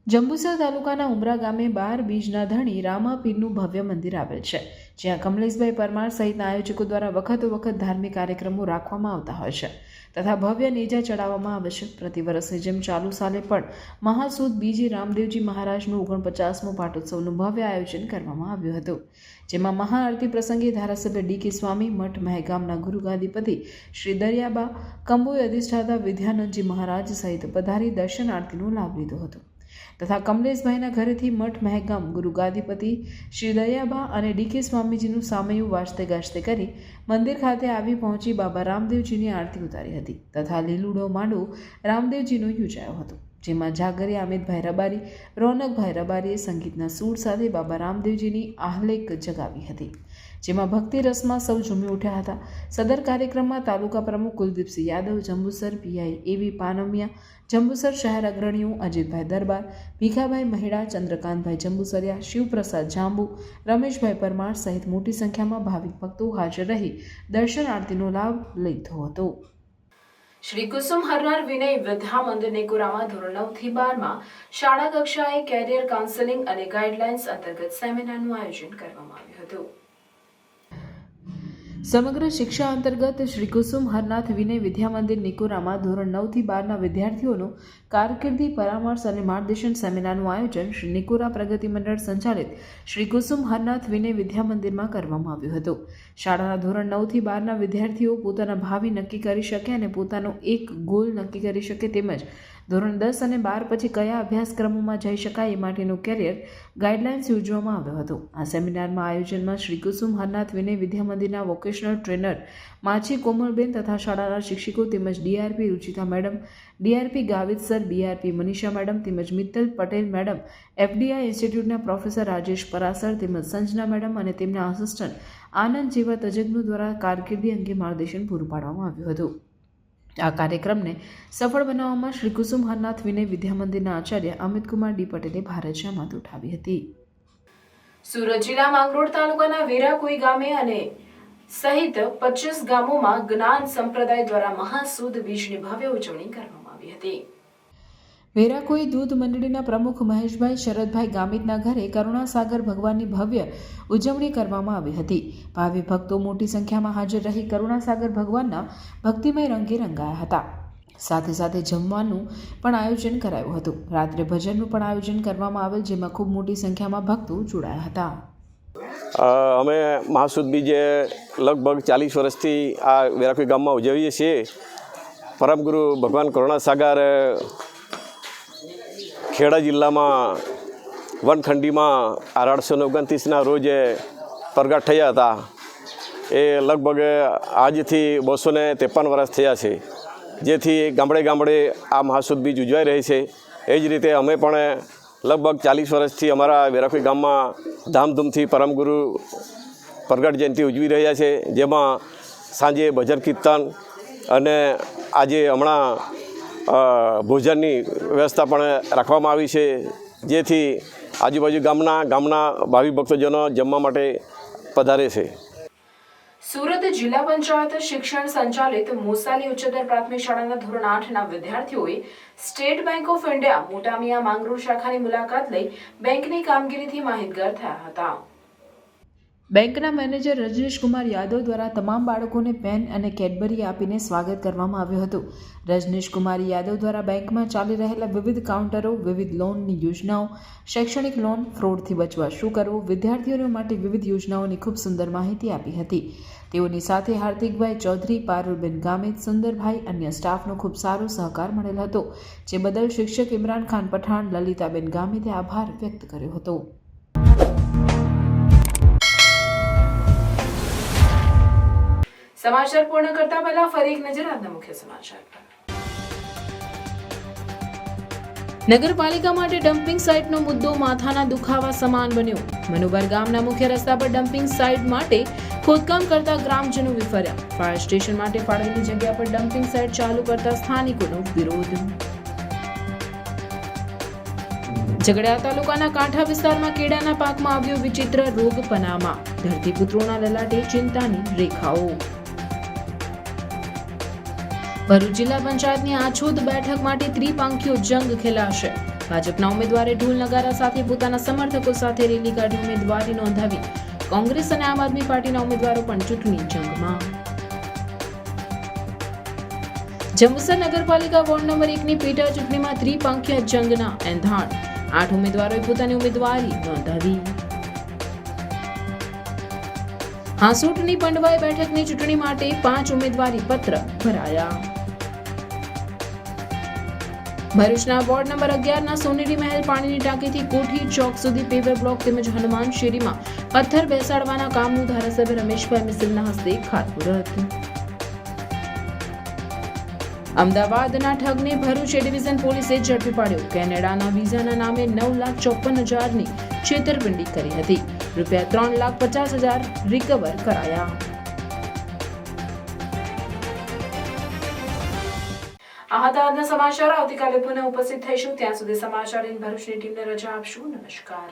જંબુસર તાલુકાના ઉમરા ગામે 12 બીજના ધણી રામાપીરનું ભવ્ય મંદિર આવેલ છે, જ્યાં કમલેશભાઈ પરમાર સહિતના આયોજકો દ્વારા વખત ધાર્મિક કાર્યક્રમો રાખવામાં આવતા હોય છે તથા ભવ્ય નેજા ચડાવવામાં આવે છે. પ્રતિવર્ષની જેમ ચાલુ સાલે પણ મહાસુદ બીજી રામદેવજી મહારાજનું 49મો પાટોત્સવનું ભવ્ય આયોજન કરવામાં આવ્યું હતું, જેમાં મહાઆરતી પ્રસંગે ધારાસભ્ય ડી.કે. સ્વામી, મઠ મહેગામના ગુરુગાદીપતિ શ્રી દરિયાબા, કંબોઈ અધિષ્ઠાતા વિદ્યાનંદજી મહારાજ સહિત પધારી દર્શન આરતીનો લાભ લીધો હતો તથા કમલેશભાઈના ઘરેથી મઠ મહેગામ ગુરુગાદીપતિ શ્રી દરિયાબા અને ડી.કે. સ્વામીજીનું સામયું વાજતે ગાજતે કરી મંદિર ખાતે આવી પહોંચી બાબા રામદેવજીની આરતી ઉતારી હતી તથા લીલુડો માંડવો રામદેવજીનો યોજાયો હતો, જેમાં જાગરી અમિતભાઈ રબારી, રોનકભાઈ રબારીએ સંગીતના સૂર સાથે બાબા રામદેવજીની આહ્લેક જગાવી હતી, જેમાં ભક્તિ રસમાં સૌ ઝૂમી ઉઠ્યા હતા. સદર કાર્યક્રમમાં તાલુકા પ્રમુખ કુલદીપસિંહ યાદવ, જંબુસર પીઆઈ એવી પાનમિયા, જંબુસર શહેર અગ્રણીઓ અજીતભાઈ દરબાર, ભીખાભાઈ મહેડા, ચંદ્રકાંતભાઈ જંબુસરિયા, શિવપ્રસાદ જાંબુ, રમેશભાઈ પરમાર સહિત મોટી સંખ્યામાં ભાવિક ભક્તો હાજર રહી દર્શન આરતીનો લાભ લીધો હતો. શ્રી કુસુમ હરનાર વિનય વિદ્યા મંદિર નેકુરામાં ધોરણ 9 થી 12માં શાળા કક્ષાએ કેરિયર કાઉન્સેલિંગ અને ગાઈડલાઇન્સ અંતર્ગત સેમિનારનું આયોજન કરવામાં આવ્યું હતું. સમગ્ર શિક્ષા અંતર્ગત શ્રી કુસુમ હરનાથ વિનય વિદ્યા મંદિર નિકોરામાં ધોરણ 9 થી 12ના વિદ્યાર્થીઓનું કારકિર્દી પરામર્શ અને માર્ગદર્શન સેમિનારનું આયોજન શ્રી નિકોરા પ્રગતિ મંડળ સંચાલિત શ્રી કુસુમ હરનાથ વિનય વિદ્યા મંદિરમાં કરવામાં આવ્યું હતું. શાળાના ધોરણ 9 થી 12ના વિદ્યાર્થીઓ પોતાના ભાવિ નક્કી કરી શકે અને પોતાનો એક ગોલ નક્કી કરી શકે તેમજ ધોરણ 10 અને 12 પછી કયા અભ્યાસક્રમોમાં જઈ શકાય એ માટેનું કેરિયર ગાઈડલાઇન્સ યોજવામાં આવ્યો હતો. આ સેમિનારમાં આયોજનમાં શ્રી કુસુમ હરનાથ વિનય વિદ્યા મંદિરના વોકેશનલ ટ્રેનર માછી કોમલબેન તથા શાળાના શિક્ષકો તેમજ DRP Ruchita madam, DRP Gavit sir, BRP Manisha madam તેમજ મિત્તલ પટેલ મેડમ, એફડીઆઈ ઇન્સ્ટિટ્યૂટના પ્રોફેસર રાજેશ પરાસર તેમજ સંજના મેડમ અને તેમના આસિસ્ટન્ટ આનંદ જેવા તજજ્ઞો દ્વારા કારકિર્દી અંગે માર્ગદર્શન પૂરું પાડવામાં આવ્યું હતું. આ કાર્યક્રમને સફળ બનાવવામાં શ્રી કુસુમ હરનાથ વિનય વિદ્યા મંદિરના આચાર્ય અમિતકુમાર ડી પટેલે ભારે જહેમત ઉઠાવી હતી. સુરત જિલ્લા માંગરોળ તાલુકાના વેરાકોઈ ગામે અને સહિત 25 ગામોમાં જ્ઞાન સંપ્રદાય દ્વારા મહાસુદ બીજની ભવ્ય ઉજવણી કરવામાં આવી હતી. વેરાકોઈ દૂધ મંડળીના પ્રમુખ મહેશભાઈ શરદભાઈ ગામિતના ઘરે કરુણાસાગર ભગવાનની ભવ્ય ઉજવણી કરવામાં આવી હતી. ભાવિ ભક્તો મોટી સંખ્યામાં હાજર રહી કરુણાસાગર ભગવાનના ભક્તિમય રંગે રંગાયા હતા. સાથે સાથે જમવાનું પણ આયોજન કરાયું હતું. રાત્રે ભજનનું પણ આયોજન કરવામાં આવેલ, જેમાં ખૂબ મોટી સંખ્યામાં ભક્તો જોડાયા હતા.
અમે મહાસુદ બીજે લગભગ 40 વર્ષથી આ વેરાકોઈ ગામમાં ઉજવીએ છીએ. પરમગુરુ ભગવાન કરુણાસાગર ખેડા જિલ્લામાં વનખંડીમાં 1829ના રોજ પ્રગટ થયા હતા. એ લગભગ આજથી 253 વર્ષ થયા છે, જેથી ગામડે ગામડે આ મહાસુદ બીજ ઉજવાઈ રહી છે. એ જ રીતે અમે પણ લગભગ 40 વર્ષથી અમારા વેરાકોઈ ગામમાં ધામધૂમથી પરમગુરુ પ્રગટ જયંતિ ઉજવી રહ્યા છે, જેમાં સાંજે ભજન કીર્તન અને આજે હમણાં ભોજનની વ્યવસ્થા પણ રાખવામાં આવી છે, જેથી આજુબાજુ ગામના ભાવિ ભક્તજનો જમવા માટે પધારે છે.
સુરત જિલ્લા પંચાયત શિક્ષણ સંચાલિત મોસાલી ઉચ્ચતર પ્રાથમિક શાળાના ધોરણ 8ના વિદ્યાર્થીઓએ state bank of India Motamiya Mangrol શાખાની મુલાકાત લઈ બેંકની કામગીરીથી માહિતગાર થયા હતા. બેંકના મેનેજર રજનીશ કુમાર યાદવ દ્વારા તમામ બાળકોને પેન અને કેડબરી આપીને સ્વાગત કરવામાં આવ્યું હતું. રજનીશ કુમાર યાદવ દ્વારા બેંકમાં ચાલી રહેલા વિવિધ કાઉન્ટરો, વિવિધ લોનની યોજનાઓ, શૈક્ષણિક લોન, ફ્રોડથી બચવા શું કરવું, વિદ્યાર્થીઓ માટે વિવિધ યોજનાઓની ખૂબ સુંદર માહિતી આપી હતી. તેઓની સાથે હાર્દિકભાઈ ચૌધરી, પારુલબેન ગામિત, સુંદરભાઈ અન્ય સ્ટાફનો ખૂબ સારો સહકાર મળેલ હતો, જે બદલ શિક્ષક ઇમરાન ખાન પઠાણ, લલિતાબેન ગામિતે આભાર વ્યક્ત કર્યો હતો. સમાચાર પૂર્ણ કરતા પહેલા ફરી એક નજર આજના મુખ્ય સમાચાર પર. નગરપાલિકા માટે ડમ્પિંગ સાઇટનો મુદ્દો માથાના દુખાવા સમાન બન્યો. મનુબર ગામના મુખ્ય રસ્તા પર ડમ્પિંગ સાઇટ માટે ખોદકામ કરતા ગ્રામજનો વિફર્યા. ફાયર સ્ટેશન માટે ફાળવેલી જગ્યા પર ડમ્પિંગ સાઇટ ચાલુ કરતા સ્થાનિકોનો વિરોધ. ઝઘડિયા તાલુકાના કાંઠા વિસ્તારમાં કેળાના પાકમાં આવ્યો વિચિત્ર રોગ પનામા. ધરતીપુત્રોના લલાટે ચિંતાની રેખાઓ. ભરૂચ જિલ્લા પંચાયતની આછોદ બેઠક માટે ત્રિપાંખીયો જંગ ખેલાશે. ભાજપના ઉમેદવારે ઢોલ નગારા સાથે પોતાના સમર્થકો સાથે રેલી કાઢી ઉમેદવારી નોંધાવી. કોંગ્રેસ અને આમ આદમી પાર્ટીના ઉમેદવારો પણ ચૂંટણી જંગમાં. જંબુસર નગરપાલિકા વોર્ડ નંબર 1ની પેટા ચૂંટણીમાં ત્રિપાંખીય જંગના એંધાણ. 8 ઉમેદવારોએ પોતાની ઉમેદવારી નોંધાવી. હાંસોટની પંડવાઈ બેઠકની ચૂંટણી માટે 5 ઉમેદવારી પત્ર ભરાયા. ભરૂચના વોર્ડ નંબર 11ના સોનેરી મહેલ પાણીની ટાંકીથી કોઠી ચોક સુધી પેવર બ્લોક તેમજ હનુમાન શેરીમાં પથ્થર બેસાડવાના કામનું ધારાસભ્ય રમેશભાઈ મિસલના હસ્તે ખાતમુહૂર્ત. અમદાવાદના ઠગને ભરૂચ એ ડિવિઝન પોલીસે ઝડપી પાડ્યો. કેનેડાના વિઝાના નામે 9,54,000ની છેતરપિંડી કરી હતી. રૂપિયા 3,50,000 રિકવર કરાયા. આ હતા આજના સમાચાર. આવતીકાલે પુનઃ ઉપસ્થિત થઈશું. ત્યાં સુધી સમાચાર ભરૂચની ટીમને રજા આપશું. નમસ્કાર.